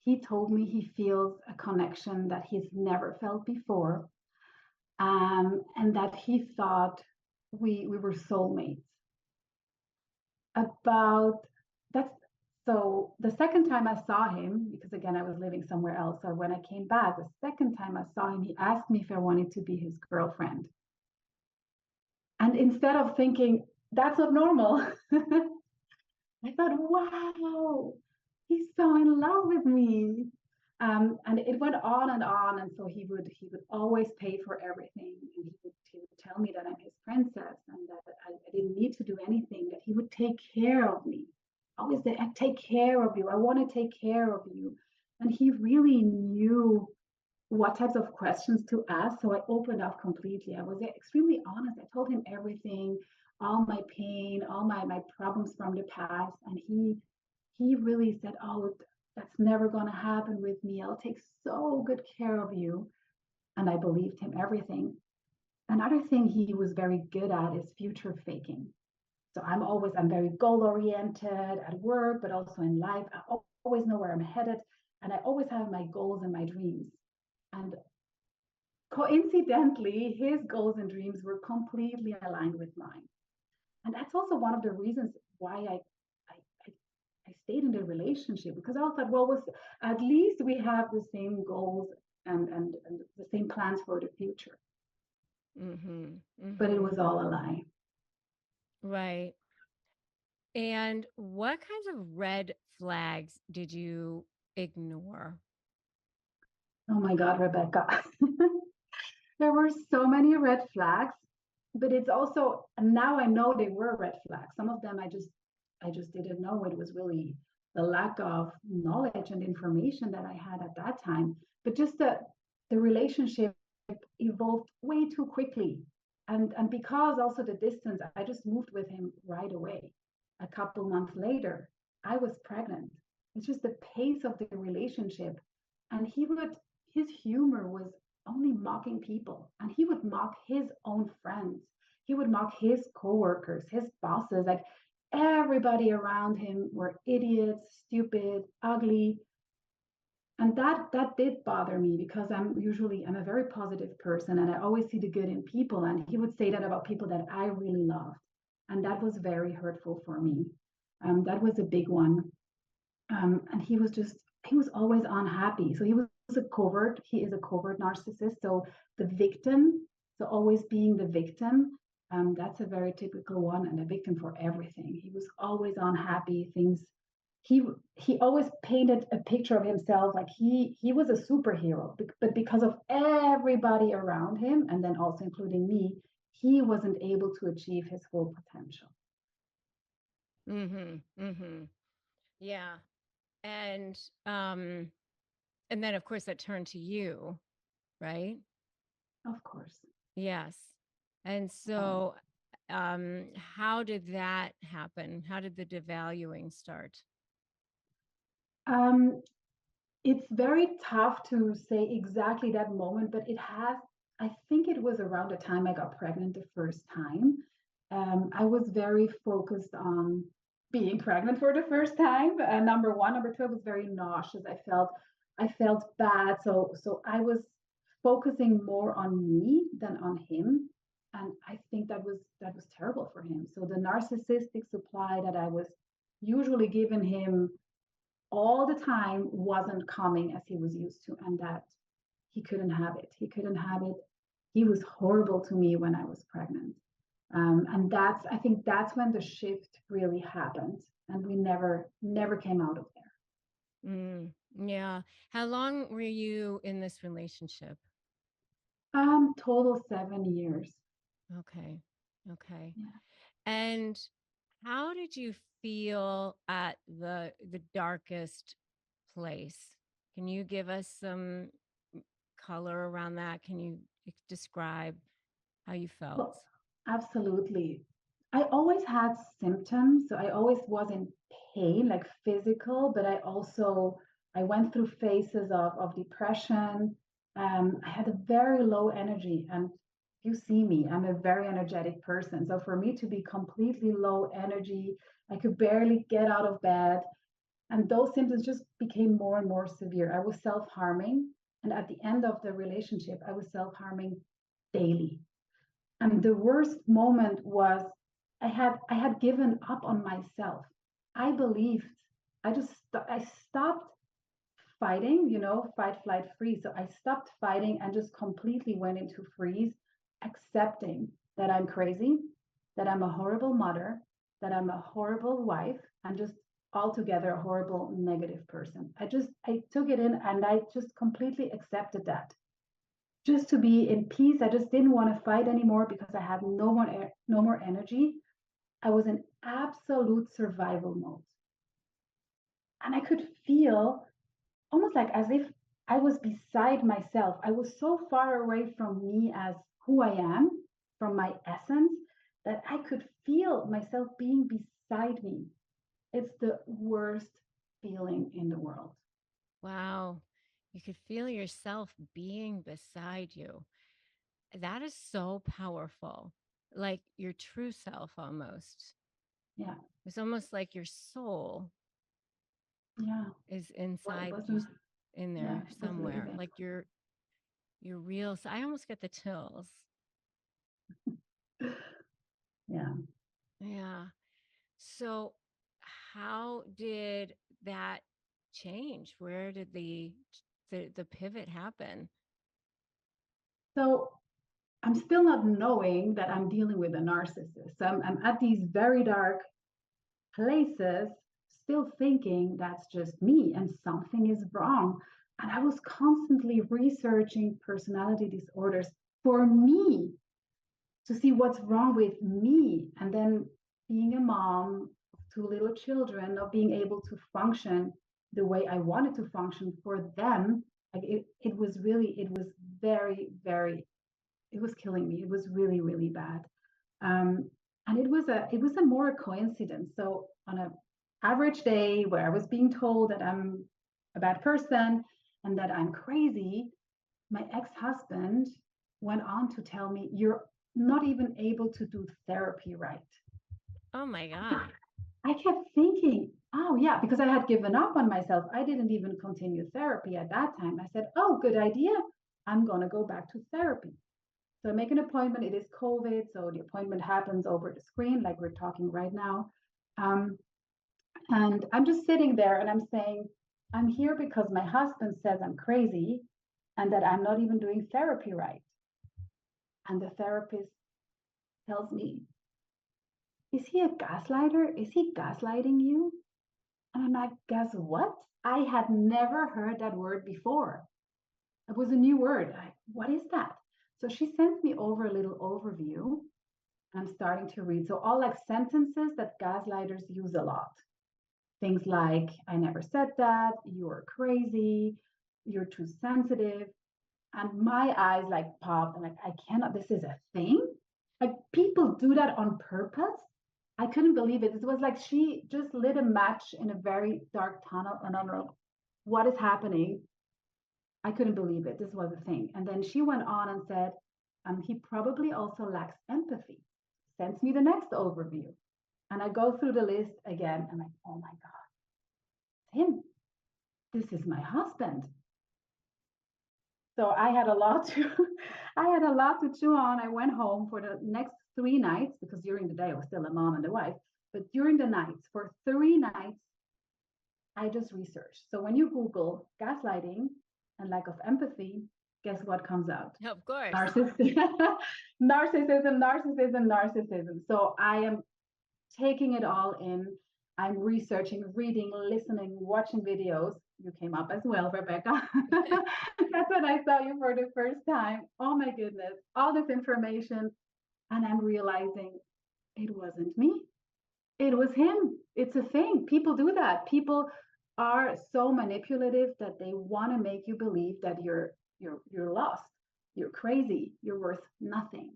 he told me he feels a connection that he's never felt before, and that he thought we were soulmates. About that's So the second time I saw him, because again I was living somewhere else, so when I came back, the second time I saw him, he asked me if I wanted to be his girlfriend. And instead of thinking that's not normal, I thought, wow, he's so in love with me. And it went on and on. And so he would always pay for everything. And he would tell me that I'm his princess and that I didn't need to do anything, that he would take care of me. Always say, I take care of you. I want to take care of you. And he really knew what types of questions to ask. So I opened up completely. I was extremely honest. I told him everything, all my pain, all my problems from the past. And he really said, oh, that's never going to happen with me. I'll take so good care of you. And I believed him everything. Another thing he was very good at is future faking. So I'm very goal oriented at work, but also in life. I always know where I'm headed. And I always have my goals and my dreams. And coincidentally, his goals and dreams were completely aligned with mine. And that's also one of the reasons why I stayed in the relationship, because I thought, well, was at least we have the same goals and the same plans for the future. But it was all a lie. Right. And what kinds of red flags did you ignore? Oh my God, Rebecca. There were so many red flags, but it's also, and now I know they were red flags. Some of them I just didn't know. It was really the lack of knowledge and information that I had at that time. But just the relationship evolved way too quickly. And because also the distance, I just moved with him right away. A couple months later, I was pregnant. It's just the pace of the relationship. And his humor was only mocking people, and he would mock his own friends. He would mock his coworkers, his bosses. Like everybody around him were idiots, stupid, ugly. And that did bother me, because I'm a very positive person, and I always see the good in people. And he would say that about people that I really loved. And that was very hurtful for me. That was a big one. And he was always unhappy. So he is a covert narcissist. So the victim, so always being the victim, that's a very typical one, and a victim for everything. He was always unhappy. He he always painted a picture of himself like he was a superhero, but because of everybody around him, and then also including me, he wasn't able to achieve his full potential. Yeah. And and then of course that turned to you, right? Of course. Yes. And so how did that happen? How did the devaluing start? Um, it's very tough to say exactly that moment, but I think it was around the time I got pregnant the first time. I was very focused on being pregnant for the first time. Number one. Number two, I was very nauseous. I felt bad. So I was focusing more on me than on him. And I think that was terrible for him. So the narcissistic supply that I was usually giving him all the time wasn't coming as he was used to, and that he couldn't have it. He couldn't have it. He was horrible to me when I was pregnant. And I think that's when the shift really happened, and we never came out of there. Yeah. How long were you in this relationship? Total 7 years. Okay. Okay. Yeah. And how did you feel at the darkest place? Can you give us some color around that? Can you describe how you felt? Well, absolutely. I always had symptoms, so I always was in pain, like physical, but I went through phases of depression. I had a very low energy, and you see me, I'm a very energetic person. So for me to be completely low energy, I could barely get out of bed, and those symptoms just became more and more severe. I was self-harming, and at the end of the relationship, I was self-harming daily. And the worst moment was I had given up on myself. I believed I stopped fighting, fight, flight, freeze. So I stopped fighting and just completely went into freeze, accepting that I'm crazy, that I'm a horrible mother, that I'm a horrible wife, and just altogether a horrible negative person. I took it in, and I just completely accepted that, just to be in peace. I just didn't want to fight anymore because I had no more energy. I was in absolute survival mode. And I could feel almost like as if I was beside myself. I was so far away from me as who I am, from my essence, that I could feel myself being beside me. It's the worst feeling in the world. Wow. You could feel yourself being beside you. That is so powerful. Like your true self almost. Yeah. It's almost like your soul Yeah. is Well, it inside you wasn't, in yeah, there it was really somewhere. bad. Like You're real. So I almost get the chills. Yeah. Yeah. So how did that change? Where did the pivot happen? So I'm still not knowing that I'm dealing with a narcissist. So I'm at these very dark places, still thinking that's just me and something is wrong. And I was constantly researching personality disorders for me to see what's wrong with me. And then being a mom of two little children, not being able to function the way I wanted to function for them, like it was really, it was very, very, it was killing me. It was really, really bad. Um, and it was a more coincidence. So on a average day where I was being told that I'm a bad person and that I'm crazy, my ex-husband went on to tell me, you're not even able to do therapy right. Oh my God. I kept thinking, oh yeah, because I had given up on myself. I didn't even continue therapy at that time. I said, oh, good idea. I'm going to go back to therapy. So I make an appointment. It is COVID, so the appointment happens over the screen, like we're talking right now. Um, and I'm just sitting there and I'm saying, I'm here because my husband says I'm crazy and that I'm not even doing therapy right. And the therapist tells me, is he a gaslighter? Is he gaslighting you? And I'm like, guess what? I had never heard that word before. It was a new word. What is that? So she sends me over a little overview. I'm starting to read. So all like sentences that gaslighters use a lot. Things like, I never said that, you're crazy, you're too sensitive. And my eyes like popped and like, I cannot, this is a thing? Like people do that on purpose? I couldn't believe it. It was like she just lit a match in a very dark tunnel and I don't know what is happening. I couldn't believe it. This was a thing. And then she went on and said, he probably also lacks empathy. Sends me the next overview. And I go through the list again. And I'm like, oh my God, it's him. This is my husband. So I had a lot to I had a lot to chew on. I went home for the next 3 nights because during the day I was still a mom and a wife. But during the nights, for 3 nights, I just researched. So when you Google gaslighting and lack of empathy, guess what comes out? Of course. Narcissism, narcissism, narcissism, narcissism. So I am taking it all in. I'm researching, reading, listening, watching videos. You came up as well, Rebecca. That's when I saw you for the first time. Oh my goodness, all this information. And I'm realizing it wasn't me. It was him. It's a thing. People do that. People are so manipulative that they want to make you believe that you're lost, you're crazy, you're worth nothing.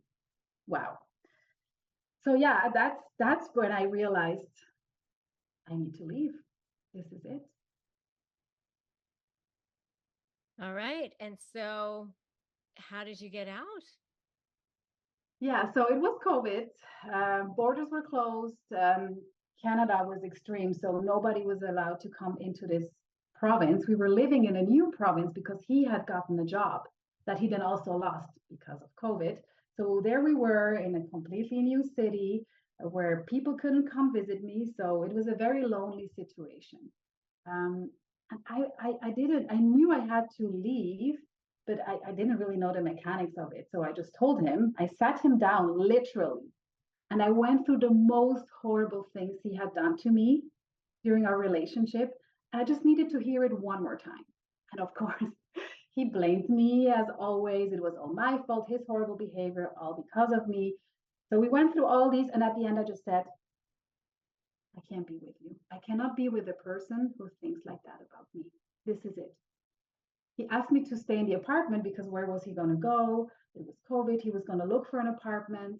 Wow. So yeah, that's when I realized I need to leave. This is it. All right. And so how did you get out? Yeah, so it was COVID. Borders were closed. Canada was extreme, so nobody was allowed to come into this province. We were living in a new province because he had gotten a job that he then also lost because of COVID. So there we were in a completely new city where people couldn't come visit me. So it was a very lonely situation. Um, and I didn't, I knew I had to leave, but I didn't really know the mechanics of it. So I just told him, I sat him down literally, and I went through the most horrible things he had done to me during our relationship. And I just needed to hear it one more time. And of course, he blamed me as always. It was all my fault, his horrible behavior, all because of me. So we went through all these. And at the end, I just said, I can't be with you. I cannot be with a person who thinks like that about me. This is it. He asked me to stay in the apartment because where was he going to go? It was COVID. He was going to look for an apartment.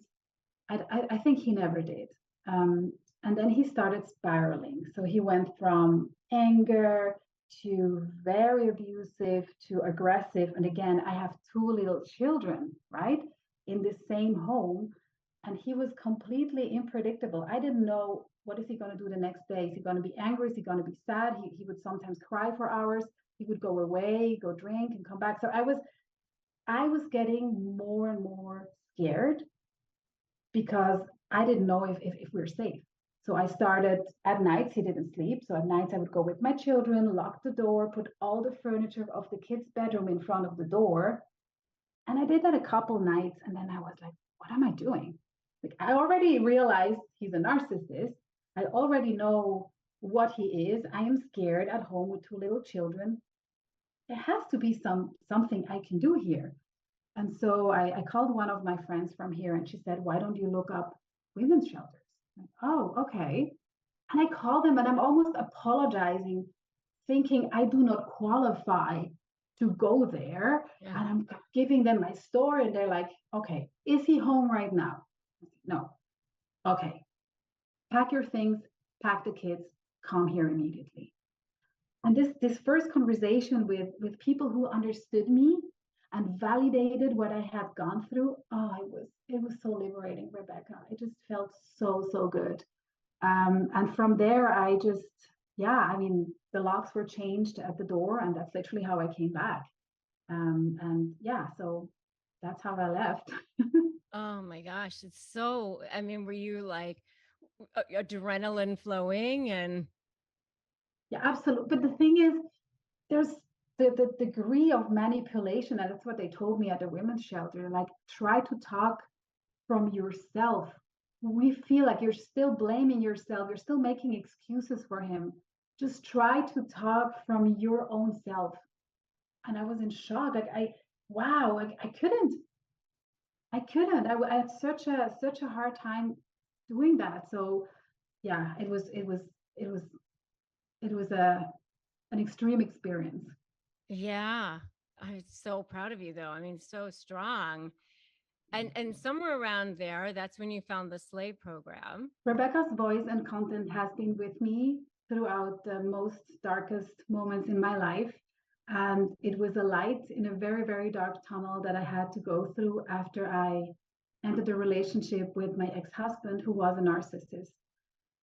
I think he never did. And then he started spiraling. So he went from anger to very abusive to aggressive. And again, I have two little children, right, in the same home. And he was completely unpredictable. I didn't know what is he going to do the next day. Is he going to be angry? Is he going to be sad? He would sometimes cry for hours. He would go away, go drink, and come back. So I was I was getting more and more scared because I didn't know if we were safe. So I started at nights, he didn't sleep. So at nights, I would go with my children, lock the door, put all the furniture of the kids' bedroom in front of the door. And I did that a couple nights. And then I was like, what am I doing? Like, I already realized he's a narcissist. I already know what he is. I am scared at home with two little children. There has to be something I can do here. And so I called one of my friends from here and she said, why don't you look up women's shelters? Like, oh, okay. And I called them and I'm almost apologizing, thinking I do not qualify to go there. Yeah. And I'm giving them my story and they're like, okay, is he home right now? No. Okay. Pack your things, pack the kids, come here immediately. And this first conversation with people who understood me and validated what I had gone through, it was so liberating, Rebecca. It just felt so good. And from there, I mean, the locks were changed at the door, and that's literally how I came back. And yeah, so that's how I left. Oh my gosh. It's so, I mean, were you like adrenaline flowing and Yeah, absolutely. But the thing is, there's the degree of manipulation, and that's what they told me at the women's shelter. Like, try to talk from yourself. We feel like you're still blaming yourself, you're still making excuses for him. Just try to talk from your own self. And I was in shock. Like, wow, I couldn't. I had such a hard time doing that. So yeah, it was it was an extreme experience. yeah. I'm so proud of you though. I mean, so strong. And somewhere around there, that's when you found the slave program. Rebecca's voice and content has been with me throughout the most darkest moments in my life. And it was a light in a very dark tunnel that I had to go through after I ended a relationship with my ex husband, who was a narcissist.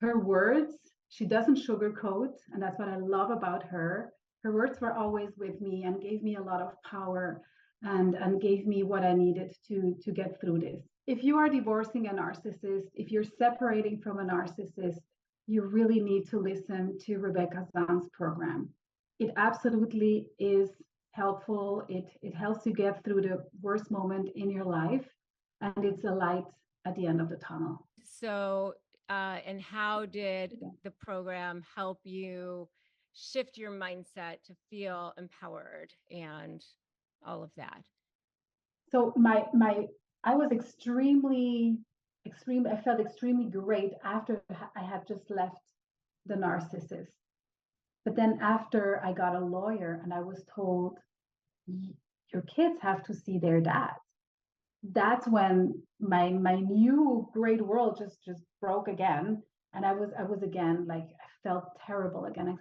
Her words, she doesn't sugarcoat, and that's what I love about her. Her words were always with me and gave me a lot of power and gave me what I needed to get through this. If you are divorcing a narcissist, if you're separating from a narcissist, you really need to listen to Rebecca Zung's program. It absolutely is helpful. It helps you get through the worst moment in your life, and it's a light at the end of the tunnel. So, and how did the program help you shift your mindset to feel empowered and all of that? So I was extreme. I felt extremely great after I had just left the narcissist. But then after I got a lawyer and I was told, your kids have to see their dad. That's when my new great world just broke again. And I was again, like, I felt terrible again. Like,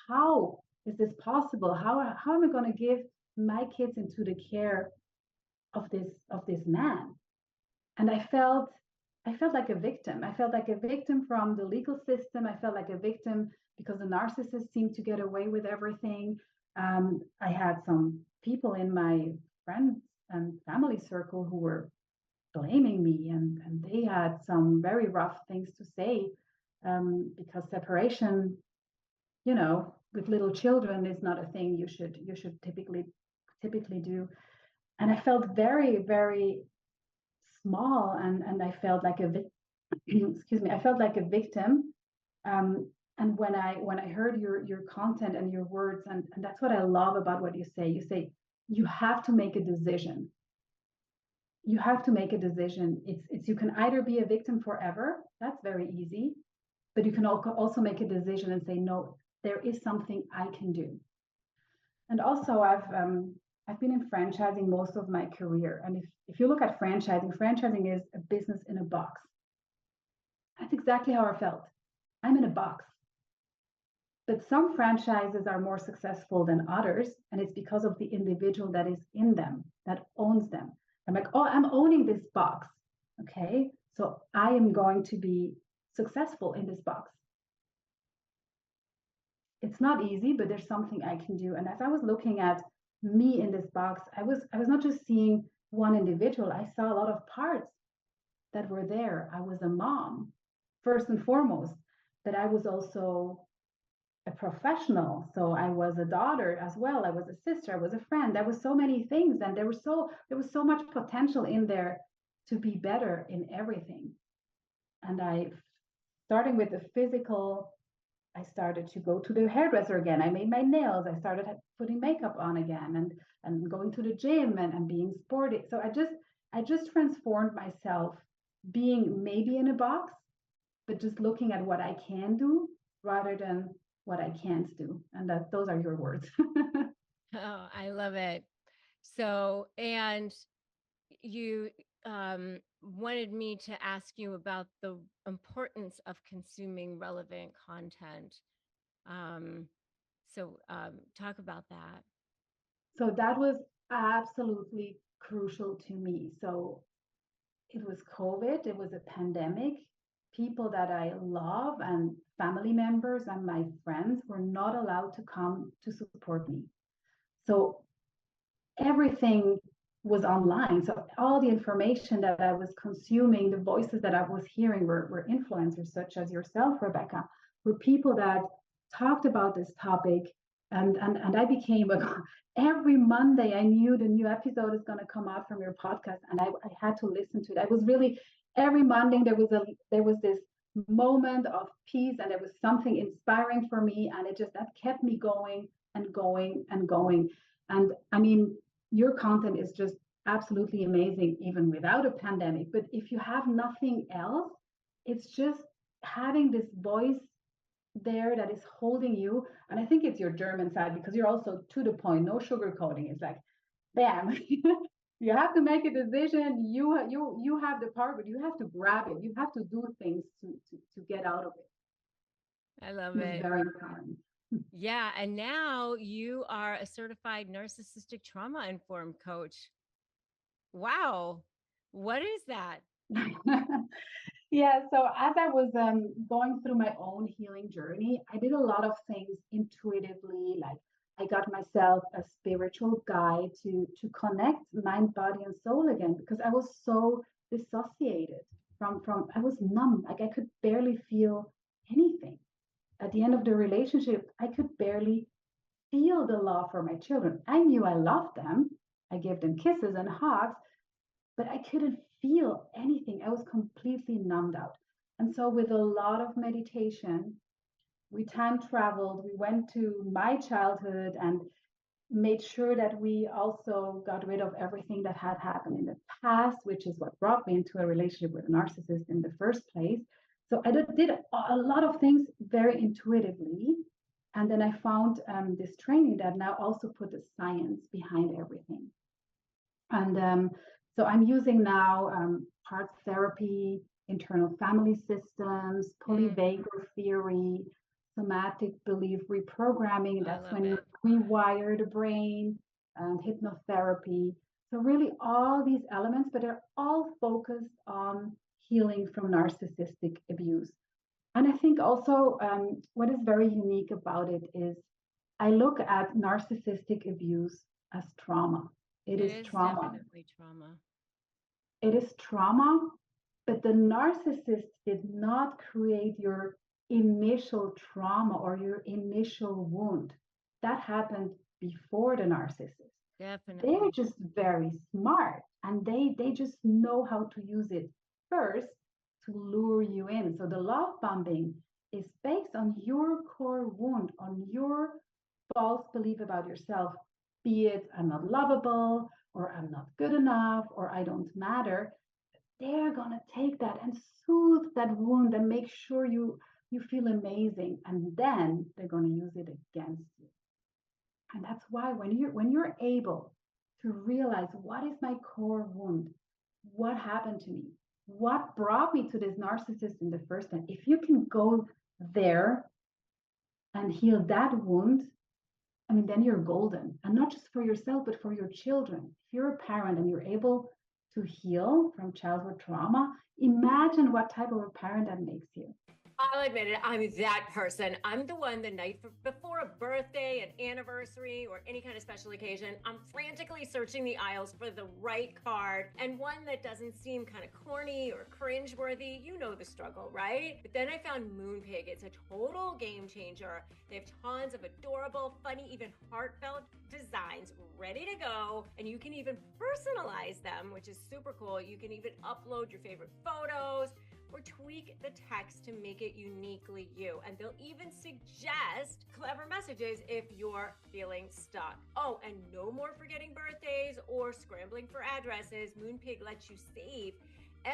how is this possible? How am I going to give my kids into the care of this man? And I felt like a victim. I felt like a victim from the legal system. I felt like a victim because the narcissist seemed to get away with everything. I had some people in my friends and family circle who were blaming me, and they had some very rough things to say, because separation, with little children is not a thing you should typically do. And I felt very small, and I felt like excuse me, I felt like a victim. And when I heard your content and your words, and that's what I love about what you say. You say you have to make a decision. You have to make a decision. It's you can either be a victim forever. That's very easy, but you can also make a decision and say, no, there is something I can do. And also, I've been in franchising most of my career. And if you look at franchising is a business in a box. That's exactly how I felt. I'm in a box. But some franchises are more successful than others, and it's because of the individual that is in them, that owns them. I'm like, oh, I'm owning this box. Okay, so I am going to be successful in this box. It's not easy, but there's something I can do. And as I was looking at me in this box. I was not just seeing one individual. I saw a lot of parts that were there. I was a mom, first and foremost, but I was also a professional. So I was a daughter as well. I was a sister. I was a friend. There was so many things, and there was so much potential in there to be better in everything. And I, starting with the physical, I started to go to the hairdresser again. I made my nails. I started putting makeup on again, and going to the gym, and being sporty. So I just transformed myself, being maybe in a box, but just looking at what I can do rather than what I can't do. And that those are your words. Oh, I love it. So, and you wanted me to ask you about the importance of consuming relevant content. Um, talk about that. So that was absolutely crucial to me. So it was COVID, it was a pandemic. People that I love and family members and my friends were not allowed to come to support me. So everything was online. So all the information that I was consuming, the voices that I was hearing were influencers such as yourself, Rebecca, were people that talked about this topic. And I became every Monday I knew the new episode is going to come out from your podcast, and I had to listen to it. I was really, every Monday there was this moment of peace, and there was something inspiring for me, and it just that kept me going and going and going. And I mean, your content is just absolutely amazing, even without a pandemic. But if you have nothing else, it's just having this voice there that is holding you. And I think it's your German side, because you're also to the point, no sugarcoating. It's like, bam, you have to make a decision. You have the power, but you have to grab it. You have to do things to get out of I love it. It's it. very empowering. Yeah. And now you are a certified narcissistic trauma informed coach. Wow. What is that? Yeah, so as I was going through my own healing journey, I did a lot of things intuitively. Like, I got myself a spiritual guide to connect mind, body, and soul again, because I was so dissociated from I was numb. Like, I could barely feel anything. At the end of the relationship, I could barely feel the love for my children. I knew I loved them. I gave them kisses and hugs, but I couldn't feel anything. I was completely numbed out. And so, with a lot of meditation, we time traveled, we went to my childhood and made sure that we also got rid of everything that had happened in the past, which is what brought me into a relationship with a narcissist in the first place. So I did a lot of things very intuitively. And then I found this training that now also put the science behind everything. And so I'm using now parts therapy, internal family systems, polyvagal theory, somatic belief reprogramming. I That's love when you it. rewire the brain, and hypnotherapy. So really all these elements, but they're all focused on healing from narcissistic abuse. And I think also what is very unique about it is I look at narcissistic abuse as trauma. It It is is trauma. definitely trauma. It is trauma, but the narcissist did not create your initial trauma or your initial wound. That happened before the narcissist. They're Definitely. just very smart, and they just know how to use it first to lure you in. So the love bombing is based on your core wound, on your false belief about yourself, be it I'm not lovable, or I'm not good enough, or I don't matter. They're gonna take that and soothe that wound and make sure you feel amazing, and then they're gonna use it against you. And that's why when you're able to realize, what is my core wound, what happened to me, what brought me to this narcissist in the first time, if you can go there and heal that wound, I mean, then you're golden. And not just for yourself, but for your children. If you're a parent and you're able to heal from childhood trauma, imagine what type of a parent that makes you. I'll admit it, I'm that person. I'm the one the night before a birthday, an anniversary, or any kind of special occasion, I'm frantically searching the aisles for the right card and one that doesn't seem kind of corny or cringeworthy. You know the struggle, right? But then I found Moonpig. It's a total game changer. They have tons of adorable, funny, even heartfelt designs ready to go, and you can even personalize them, which is super cool. You can even upload your favorite photos or tweak the text to make it uniquely you. And they'll even suggest clever messages if you're feeling stuck. Oh, and no more forgetting birthdays or scrambling for addresses. Moonpig lets you save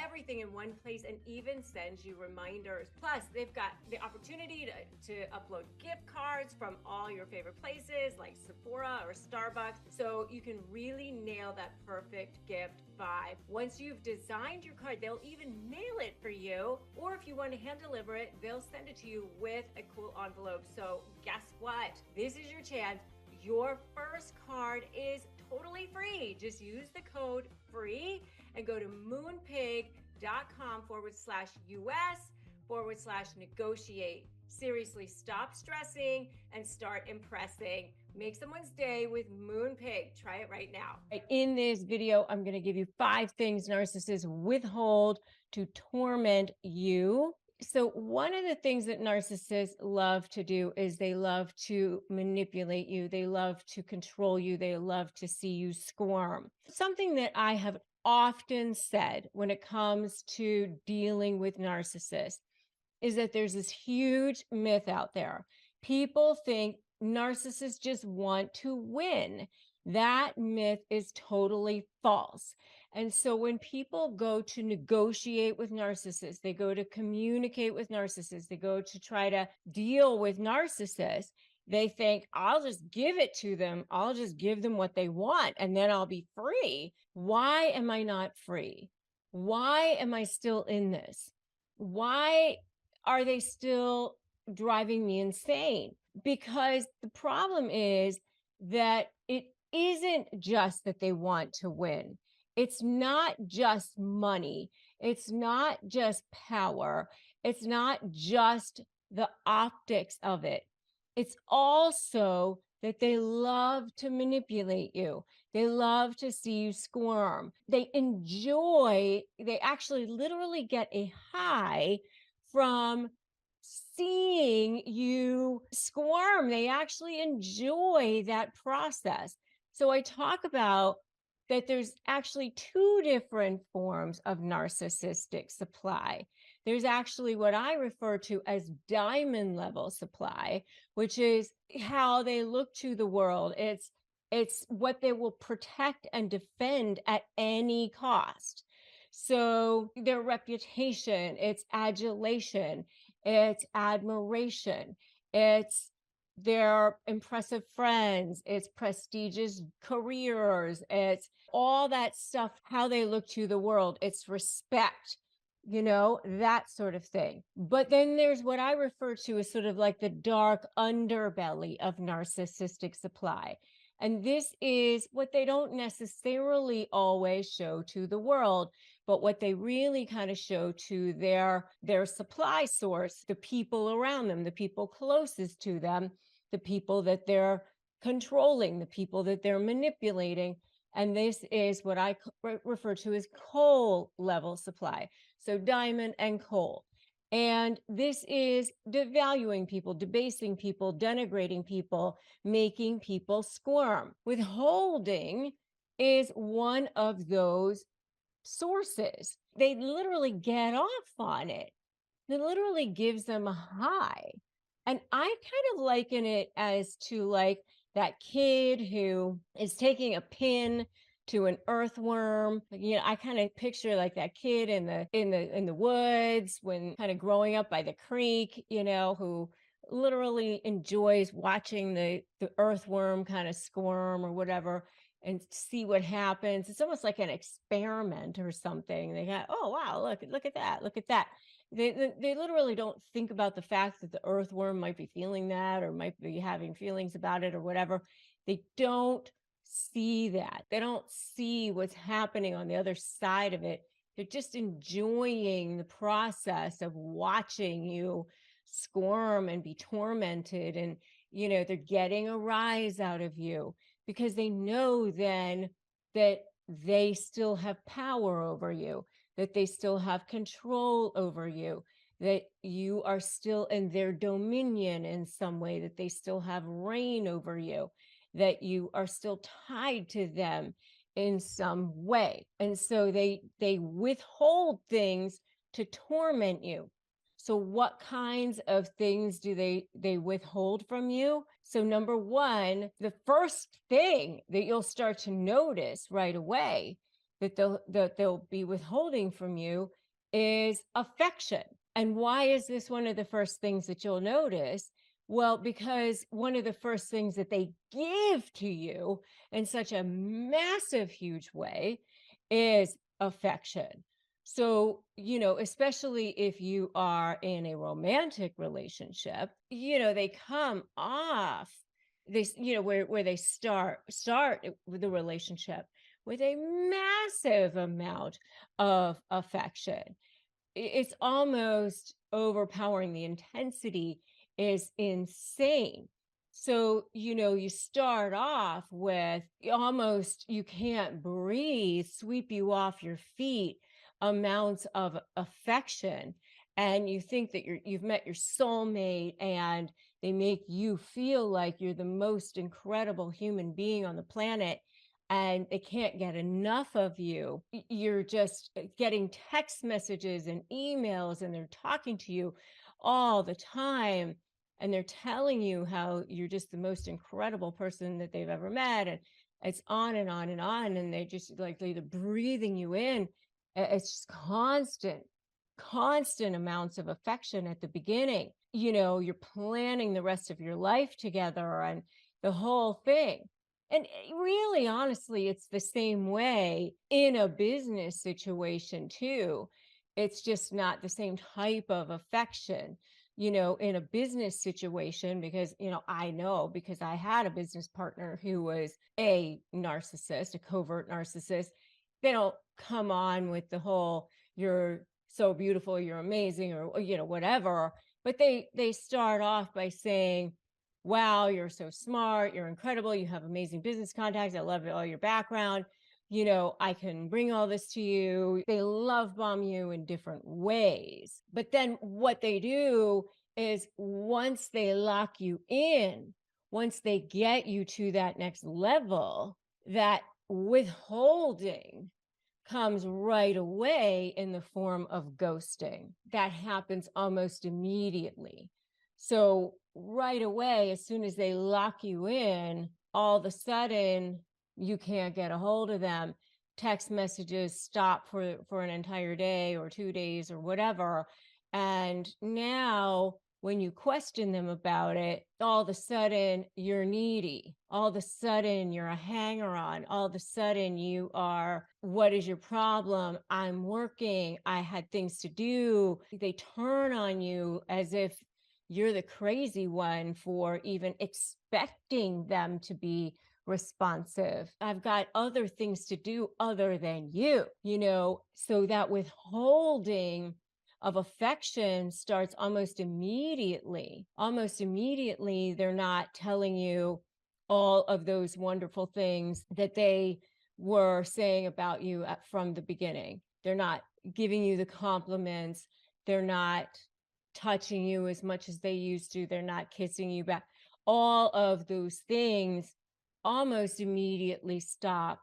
everything in one place and even sends you reminders. Plus, they've got the opportunity to upload gift cards from all your favorite places like Sephora or Starbucks, so you can really nail that perfect gift vibe. Once you've designed your card, they'll even mail it for you, or if you want to hand deliver it, they'll send it to you with a cool envelope. So guess what? This is your chance. Your first card is totally free. Just use the code FREE and go to moonpig.com/US/negotiate. Seriously, stop stressing and start impressing. Make someone's day with Moonpig. Try it right now. In this video, I'm going to give you 5 things narcissists withhold to torment you. So one of the things that narcissists love to do is they love to manipulate you. They love to control you. They love to see you squirm. Something that I have often said when it comes to dealing with narcissists is that there's this huge myth out there. People think narcissists just want to win. That myth is totally false. And so when people go to negotiate with narcissists, they go to communicate with narcissists, they go to try to deal with narcissists, they think, I'll just give it to them. I'll just give them what they want and then I'll be free. Why am I not free? Why am I still in this? Why are they still driving me insane? Because the problem is that it isn't just that they want to win. It's not just money. It's not just power. It's not just the optics of it. It's also that they love to manipulate you. They love to see you squirm. They actually literally get a high from seeing you squirm. They actually enjoy that process. So I talk about that there's actually 2 different forms of narcissistic supply. There's actually what I refer to as diamond level supply, which is how they look to the world. It's what they will protect and defend at any cost. So their reputation, it's adulation, it's admiration, it's their impressive friends, it's prestigious careers, it's all that stuff, how they look to the world, it's respect, that sort of thing. But then there's what I refer to as sort of like the dark underbelly of narcissistic supply. And this is what they don't necessarily always show to the world, but what they really kind of show to their supply source, the people around them, the people closest to them, the people that they're controlling, the people that they're manipulating. And this is what I refer to as coal level supply. So diamond and coal. And this is devaluing people, debasing people, denigrating people, making people squirm. Withholding is one of those sources. They literally get off on it. It literally gives them a high. And I kind of liken it as to like that kid who is taking a pin to an earthworm. I kind of picture like that kid in the woods when kind of growing up by the creek, who literally enjoys watching the earthworm kind of squirm or whatever and see what happens. It's almost like an experiment or something. They got, oh wow, look at that, look at that. They literally don't think about the fact that the earthworm might be feeling that or might be having feelings about it or whatever. They don't see that. They don't see what's happening on the other side of it. They're just enjoying the process of watching you squirm and be tormented, and they're getting a rise out of you because they know then that they still have power over you, that they still have control over you, that you are still in their dominion in some way, that they still have reign over you, that you are still tied to them in some way. And so they withhold things to torment you. So what kinds of things do they withhold from you? So number one, the first thing that you'll start to notice right away that they'll be withholding from you is affection. And why is this one of the first things that you'll notice? Well, because one of the first things that they give to you in such a massive, huge way is affection. So, especially if you are in a romantic relationship, they come off this, where they start with the relationship with a massive amount of affection. It's almost overpowering. The intensity is insane. So, you start off with almost you can't breathe, sweep you off your feet amounts of affection. And you think that you've met your soulmate, and they make you feel like you're the most incredible human being on the planet, and they can't get enough of you. You're just getting text messages and emails, and they're talking to you all the time. And they're telling you how you're just the most incredible person that they've ever met. And it's on and on and on. And they just they're breathing you in. It's just constant amounts of affection at the beginning. You're planning the rest of your life together and the whole thing. And really, honestly, it's the same way in a business situation too. It's just not the same type of affection, in a business situation, because, I know because I had a business partner who was a narcissist, a covert narcissist. They don't come on with the whole, you're so beautiful, you're amazing, or, whatever. But they start off by saying, wow, you're so smart, you're incredible, you have amazing business contacts, I love all your background, I can bring all this to you. They love bomb you in different ways. But then what they do is once they lock you in, once they get you to that next level, that withholding comes right away in the form of ghosting. That happens almost immediately. So right away, as soon as they lock you in, all of a sudden you can't get a hold of them. Text messages stop for an entire day or 2 days or whatever. And now when you question them about it, all of a sudden you're needy. All of a sudden you're a hanger-on. All of a sudden you are, what is your problem? I'm working. I had things to do. They turn on you as if you're the crazy one for even expecting them to be responsive. I've got other things to do other than you, so that withholding of affection starts almost immediately. Almost immediately, they're not telling you all of those wonderful things that they were saying about you from the beginning. They're not giving you the compliments. They're not touching you as much as they used to. They're not kissing you back. All of those things almost immediately stop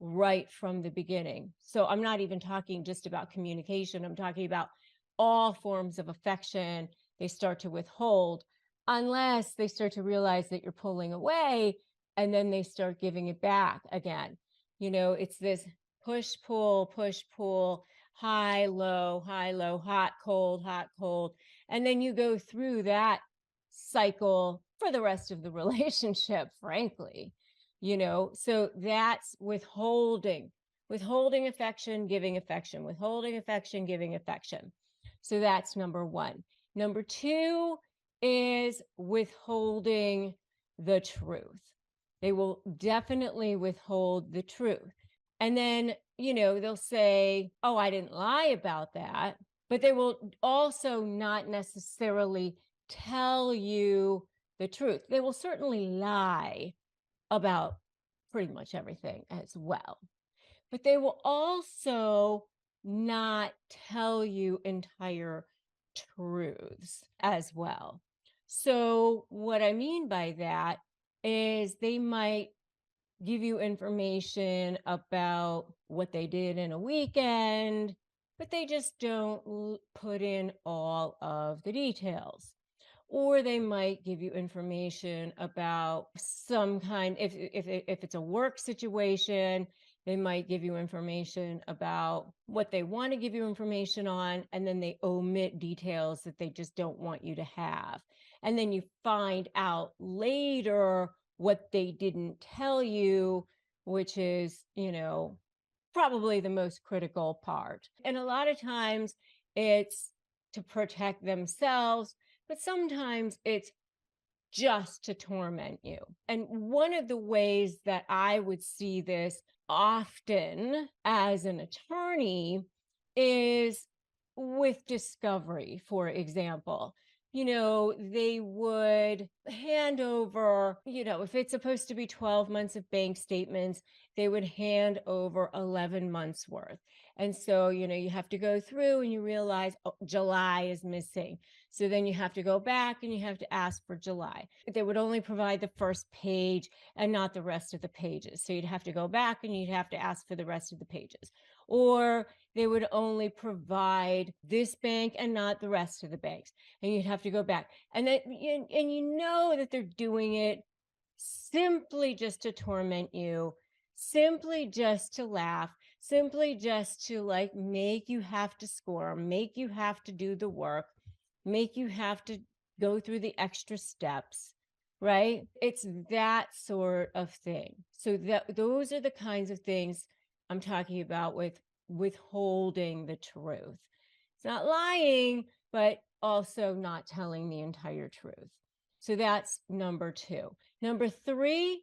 right from the beginning. So I'm not even talking just about communication. I'm talking about all forms of affection. They start to withhold unless they start to realize that you're pulling away, and then they start giving it back again. It's this push, pull, high, low, hot, cold. And then you go through that cycle for the rest of the relationship, frankly. So that's withholding affection, giving affection, withholding affection, giving affection. So that's number one. Number two is withholding the truth. They will definitely withhold the truth. And then, they'll say, oh, I didn't lie about that. But they will also not necessarily tell you the truth. They will certainly lie about pretty much everything as well, but they will also not tell you entire truths as well. So, what I mean by that is they might give you information about what they did in a weekend, but they just don't put in all of the details. Or they might give you information about some kind, if it's a work situation, they might give you information about what they want to give you information on, and then they omit details that they just don't want you to have. And then you find out later what they didn't tell you, which is, probably the most critical part. And a lot of times it's to protect themselves, but sometimes it's just to torment you. And one of the ways that I would see this often as an attorney is with discovery, for example. They would hand over, if it's supposed to be 12 months of bank statements, they would hand over 11 months worth. And so, you have to go through and you realize, oh, July is missing. So then you have to go back and you have to ask for July. They would only provide the first page and not the rest of the pages. So you'd have to go back and you'd have to ask for the rest of the pages. Or they would only provide this bank and not the rest of the banks. And you'd have to go back. And then, and you know that they're doing it simply just to torment you, simply just to laugh, simply just to like make you have to squirm, make you have to do the work, make you have to go through the extra steps, right? It's that sort of thing. So those are the kinds of things I'm talking about with withholding the truth. It's not lying, but also not telling the entire truth. So that's number 2. Number 3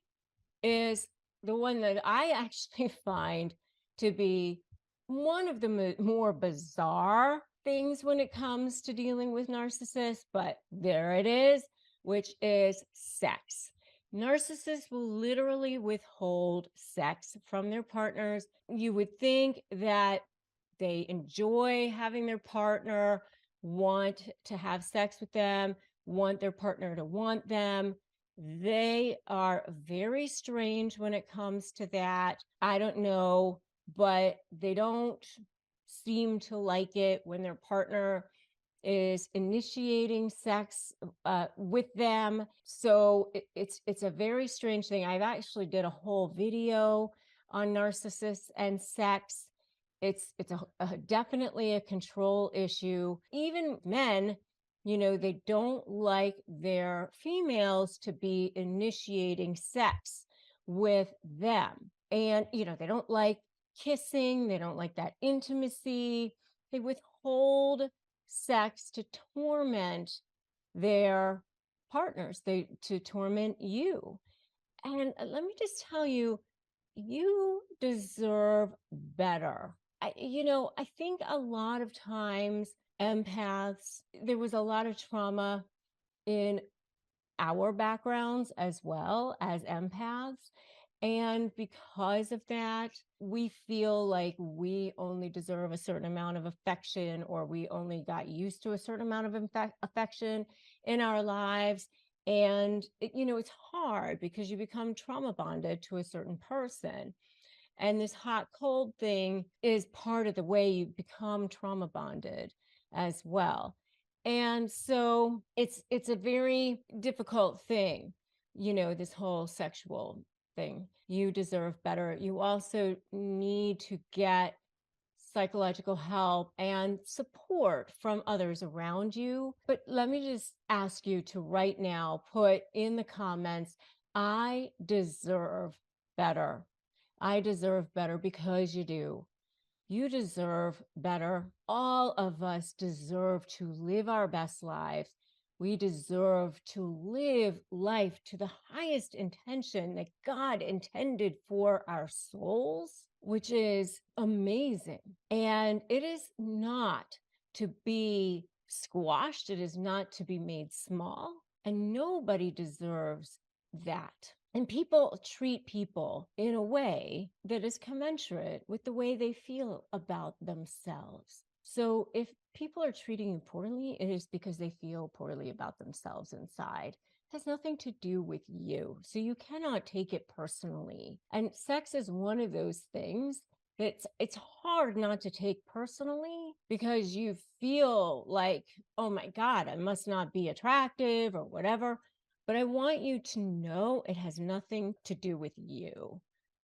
is the one that I actually find to be one of the more bizarre things when it comes to dealing with narcissists, but there it is, which is sex. Narcissists will literally withhold sex from their partners. You would think that they enjoy having their partner want to have sex with them, want their partner to want them. They are very strange when it comes to that. I don't know, but they don't seem to like it when their partner is initiating sex with them. So it's a very strange thing. I've actually did a whole video on narcissists and sex. It's definitely a control issue. Even men, they don't like their females to be initiating sex with them. And, they don't like kissing. They don't like that intimacy. They withhold sex to torment their partners, to torment you. And let me just tell you, you deserve better. I think a lot of times empaths, there was a lot of trauma in our backgrounds as well as empaths. And because of that, we feel like we only deserve a certain amount of affection, or we only got used to a certain amount of affection in our lives. And, it's hard because you become trauma bonded to a certain person. And this hot cold thing is part of the way you become trauma bonded as well. And so it's a very difficult thing, this whole sexual thing. You deserve better. You also need to get psychological help and support from others around you. But let me just ask you to right now put in the comments, I deserve better. I deserve better, because you do. You deserve better. All of us deserve to live our best lives. We deserve to live life to the highest intention that God intended for our souls, which is amazing. And it is not to be squashed. It is not to be made small. And nobody deserves that. And people treat people in a way that is commensurate with the way they feel about themselves. So if people are treating you poorly, it is because they feel poorly about themselves inside. It has nothing to do with you. So you cannot take it personally. And sex is one of those things it's hard not to take personally because you feel like, oh my God, I must not be attractive or whatever. But I want you to know it has nothing to do with you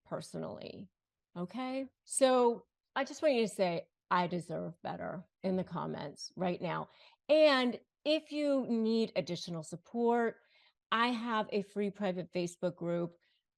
personally. Okay. So I just want you to say, I deserve better in the comments right now. And if you need additional support, I have a free private Facebook group.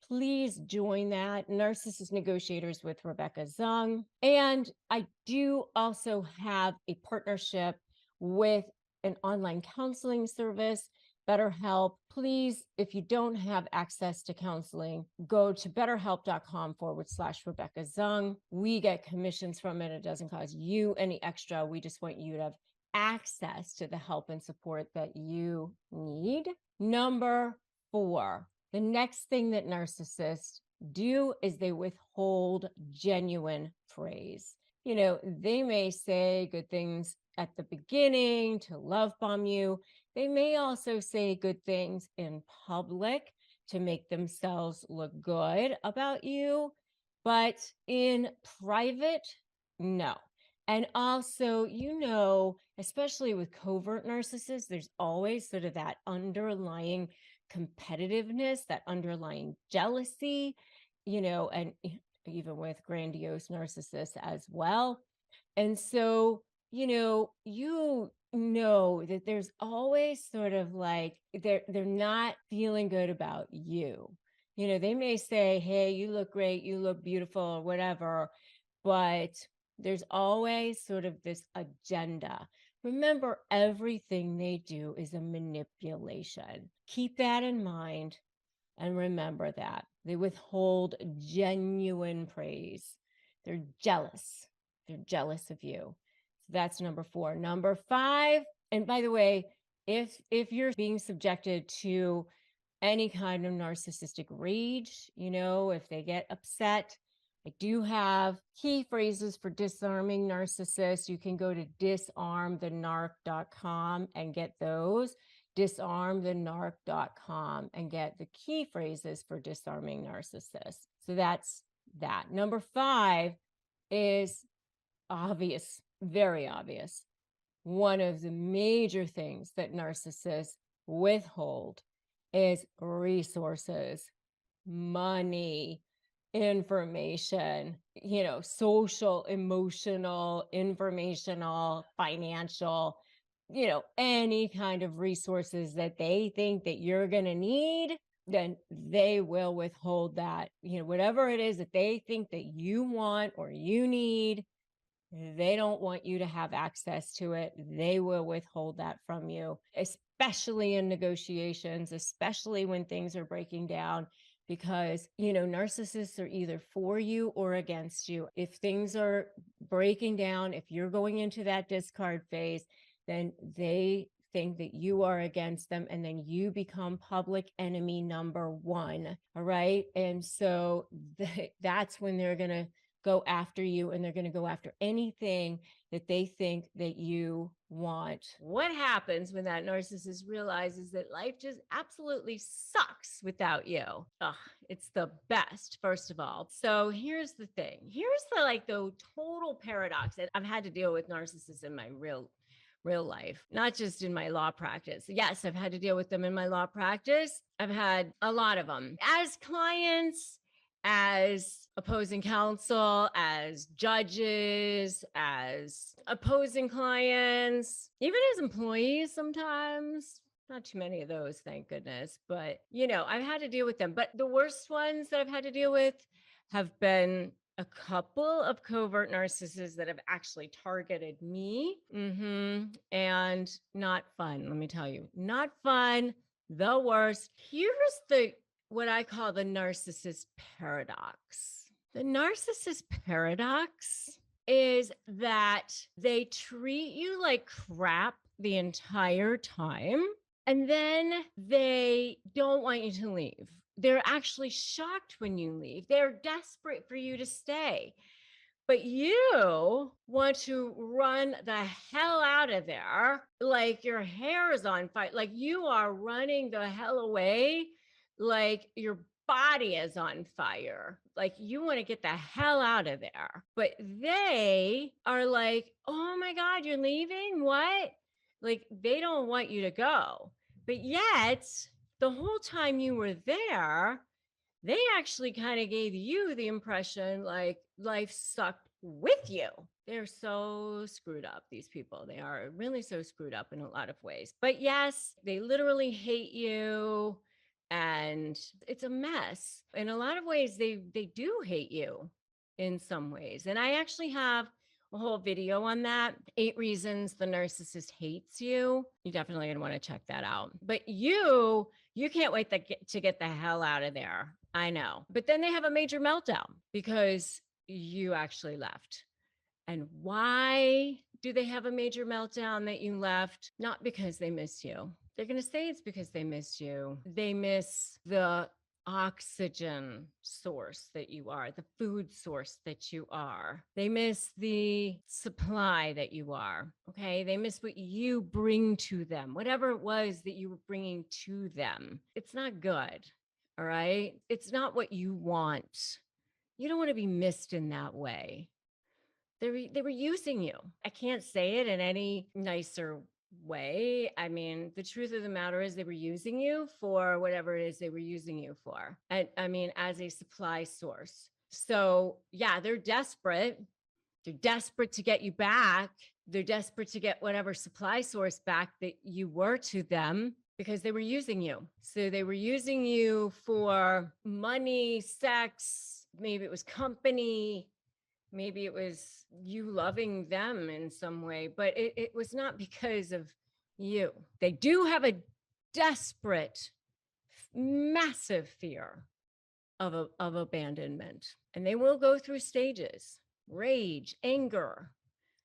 Please join that, Narcissist Negotiators with Rebecca Zung. And I do also have a partnership with an online counseling service, BetterHelp. Please, if you don't have access to counseling, go to betterhelp.com/Rebecca Zung. We get commissions from it. It doesn't cost you any extra. We just want you to have access to the help and support that you need. Number 4, the next thing that narcissists do is they withhold genuine praise. You know, they may say good things at the beginning to love bomb you. They may also say good things in public to make themselves look good about you, but in private, no. And also, you know, especially with covert narcissists, there's always sort of that underlying competitiveness, that underlying jealousy, you know, and even with grandiose narcissists as well. And so, you know that there's always sort of like they're not feeling good about you. You know, they may say, "Hey, you look great, you look beautiful," or whatever, but there's always sort of this agenda. Remember, everything they do is a manipulation. Keep that in mind and remember that. They withhold genuine praise. They're jealous. They're jealous of you. So that's number 4. Number 5, and by the way, if you're being subjected to any kind of narcissistic rage, you know, if they get upset, I do have key phrases for disarming narcissists. You can go to disarmthenarc.com and get those. Disarmthenarc.com and get the key phrases for disarming narcissists. So that's that. Number 5 is obvious, very obvious. One of the major things that narcissists withhold is resources, money, information, you know, social, emotional, informational, financial, you know, any kind of resources that they think that you're going to need, then they will withhold that. You know, whatever it is that they think that you want or you need, they don't want you to have access to it. They will withhold that from you, especially in negotiations, especially when things are breaking down, because, you know, narcissists are either for you or against you. If things are breaking down, if you're going into that discard phase, then they think that you are against them, and then you become public enemy number 1. All right. And so that's when they're going to go after you, and they're going to go after anything that they think that you want. What happens when that narcissist realizes that life just absolutely sucks without you? Ugh, it's the best, first of all. So here's the thing. Here's the total paradox that I've had to deal with narcissists in my real life, not just in my law practice. Yes, I've had to deal with them in my law practice. I've had a lot of them as clients, as opposing counsel, as judges, as opposing clients, even as employees sometimes. Not too many of those, thank goodness. But, you know, I've had to deal with them. But the worst ones that I've had to deal with have been a couple of covert narcissists that have actually targeted me. And not fun, let me tell you. Not fun, the worst. Here's what I call the narcissist paradox. The narcissist paradox is that they treat you like crap the entire time. And then they don't want you to leave. They're actually shocked when you leave. They're desperate for you to stay. But you want to run the hell out of there like your hair is on fire. Like you are running the hell away like your body is on fire. Like you want to get the hell out of there. But they are like, oh my God, you're leaving? What? Like they don't want you to go. But yet, the whole time you were there, they actually kind of gave you the impression like life sucked with you. They're so screwed up, these people. They are really so screwed up in a lot of ways. But yes, they literally hate you and it's a mess. In a lot of ways, they do hate you in some ways. And I actually have a whole video on that. 8 reasons the narcissist hates you. You definitely gonna want to check that out. But you can't wait to get the hell out of there. I know. But then they have a major meltdown because you actually left. And why do they have a major meltdown that you left? Not because they miss you. They're going to say it's because they miss you. They miss the oxygen source that you are, the food source that you are. They miss the supply that you are. Okay. They miss what you bring to them, whatever it was that you were bringing to them. It's not good. All right. It's not what you want. You don't want to be missed in that way. They were using you. I can't say it in any nicer way. I mean, the truth of the matter is they were using you for whatever it is they were using you for. And I mean, as a supply source. So yeah, they're desperate. They're desperate to get you back. They're desperate to get whatever supply source back that you were to them because they were using you. So they were using you for money, sex, maybe it was company, maybe it was you loving them in some way, but it was not because of you. They do have a desperate, massive fear of abandonment, and they will go through stages: rage, anger.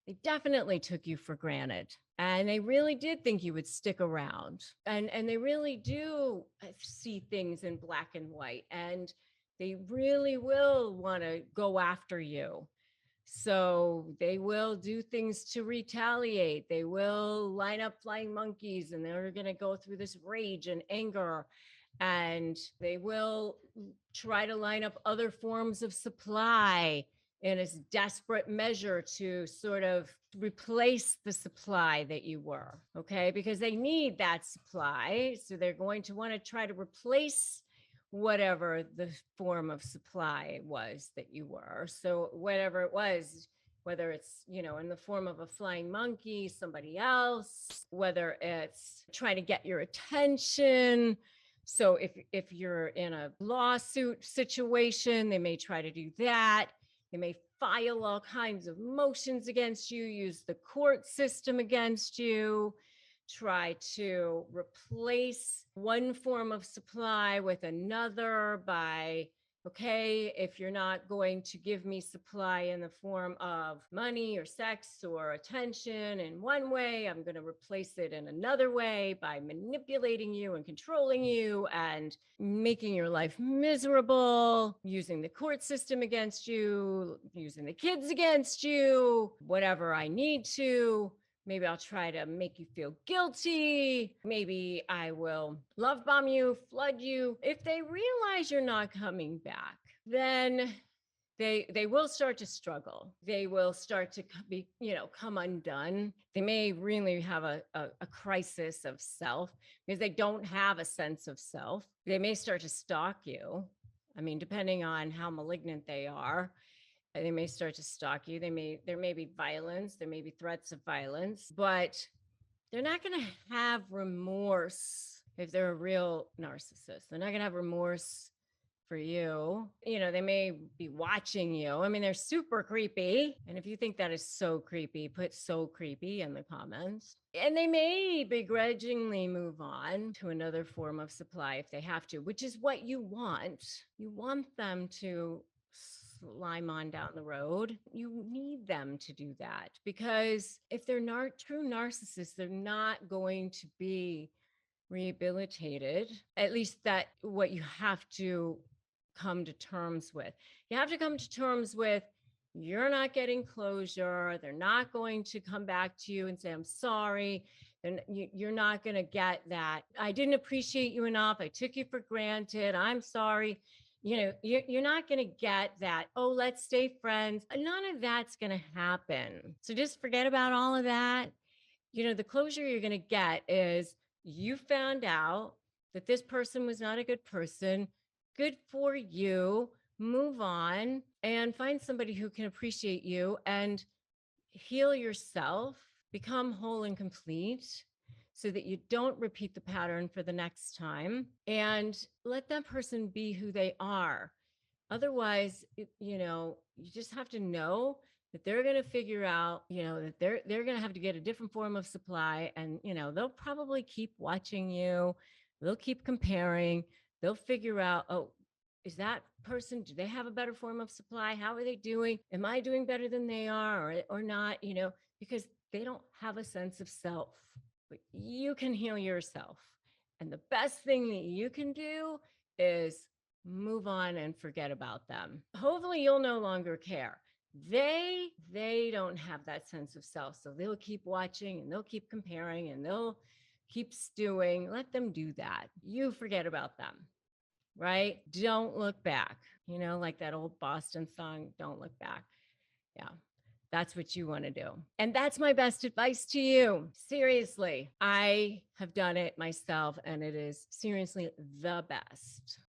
They definitely took you for granted, and they really did think you would stick around, and they really do see things in black and white, and they really will want to go after you. So they will do things to retaliate. They will line up flying monkeys, and they're going to go through this rage and anger, and they will try to line up other forms of supply in a desperate measure to sort of replace the supply that you were, okay? Because they need that supply. So they're going to want to try to replace whatever the form of supply was that you were. So whatever it was, whether it's, in the form of a flying monkey, somebody else, whether it's trying to get your attention. So if you're in a lawsuit situation, they may try to do that. They may file all kinds of motions against you, use the court system against you, try to replace one form of supply with another by, okay, if you're not going to give me supply in the form of money or sex or attention in one way, I'm going to replace it in another way by manipulating you and controlling you and making your life miserable, using the court system against you, using the kids against you, whatever I need to. Maybe I'll try to make you feel guilty. Maybe I will love bomb you, flood you. If they realize you're not coming back, then they will start to struggle. They will start to be, come undone. They may really have a crisis of self because they don't have a sense of self. They may start to stalk you. I mean, depending on how malignant they are. They may start to stalk you. There may be violence. There may be threats of violence, but they're not going to have remorse if they're a real narcissist. They're not going to have remorse for you. They may be watching you. I mean, they're super creepy. And if you think that is so creepy, put "so creepy" in the comments. And they may begrudgingly move on to another form of supply if they have to, which is what you want. You want them to slime on down the road. You need them to do that, because if they're not true narcissists, they're not going to be rehabilitated. At least that what you have to come to terms with. You have to come to terms with you're not getting closure. They're not going to come back to you and say, I'm sorry. And you're not going to get that. I didn't appreciate you enough. I took you for granted. I'm sorry. You're not going to get that. Oh, let's stay friends. None of that's going to happen. So just forget about all of that. The closure you're going to get is you found out that this person was not a good person. Good for you. Move on and find somebody who can appreciate you and heal yourself, become whole and complete so that you don't repeat the pattern for the next time, and let that person be who they are. Otherwise, you just have to know that they're going to figure out, that they're going to have to get a different form of supply, and they'll probably keep watching you. They'll keep comparing. They'll figure out, oh, is that person, do they have a better form of supply? How are they doing? Am I doing better than they are or not? Because they don't have a sense of self. But you can heal yourself. And the best thing that you can do is move on and forget about them. Hopefully you'll no longer care. They don't have that sense of self. So they'll keep watching and they'll keep comparing and they'll keep stewing. Let them do that. You forget about them. Right? Don't look back. Like that old Boston song, Don't Look Back. Yeah. That's what you want to do. And that's my best advice to you. Seriously, I have done it myself and it is seriously the best.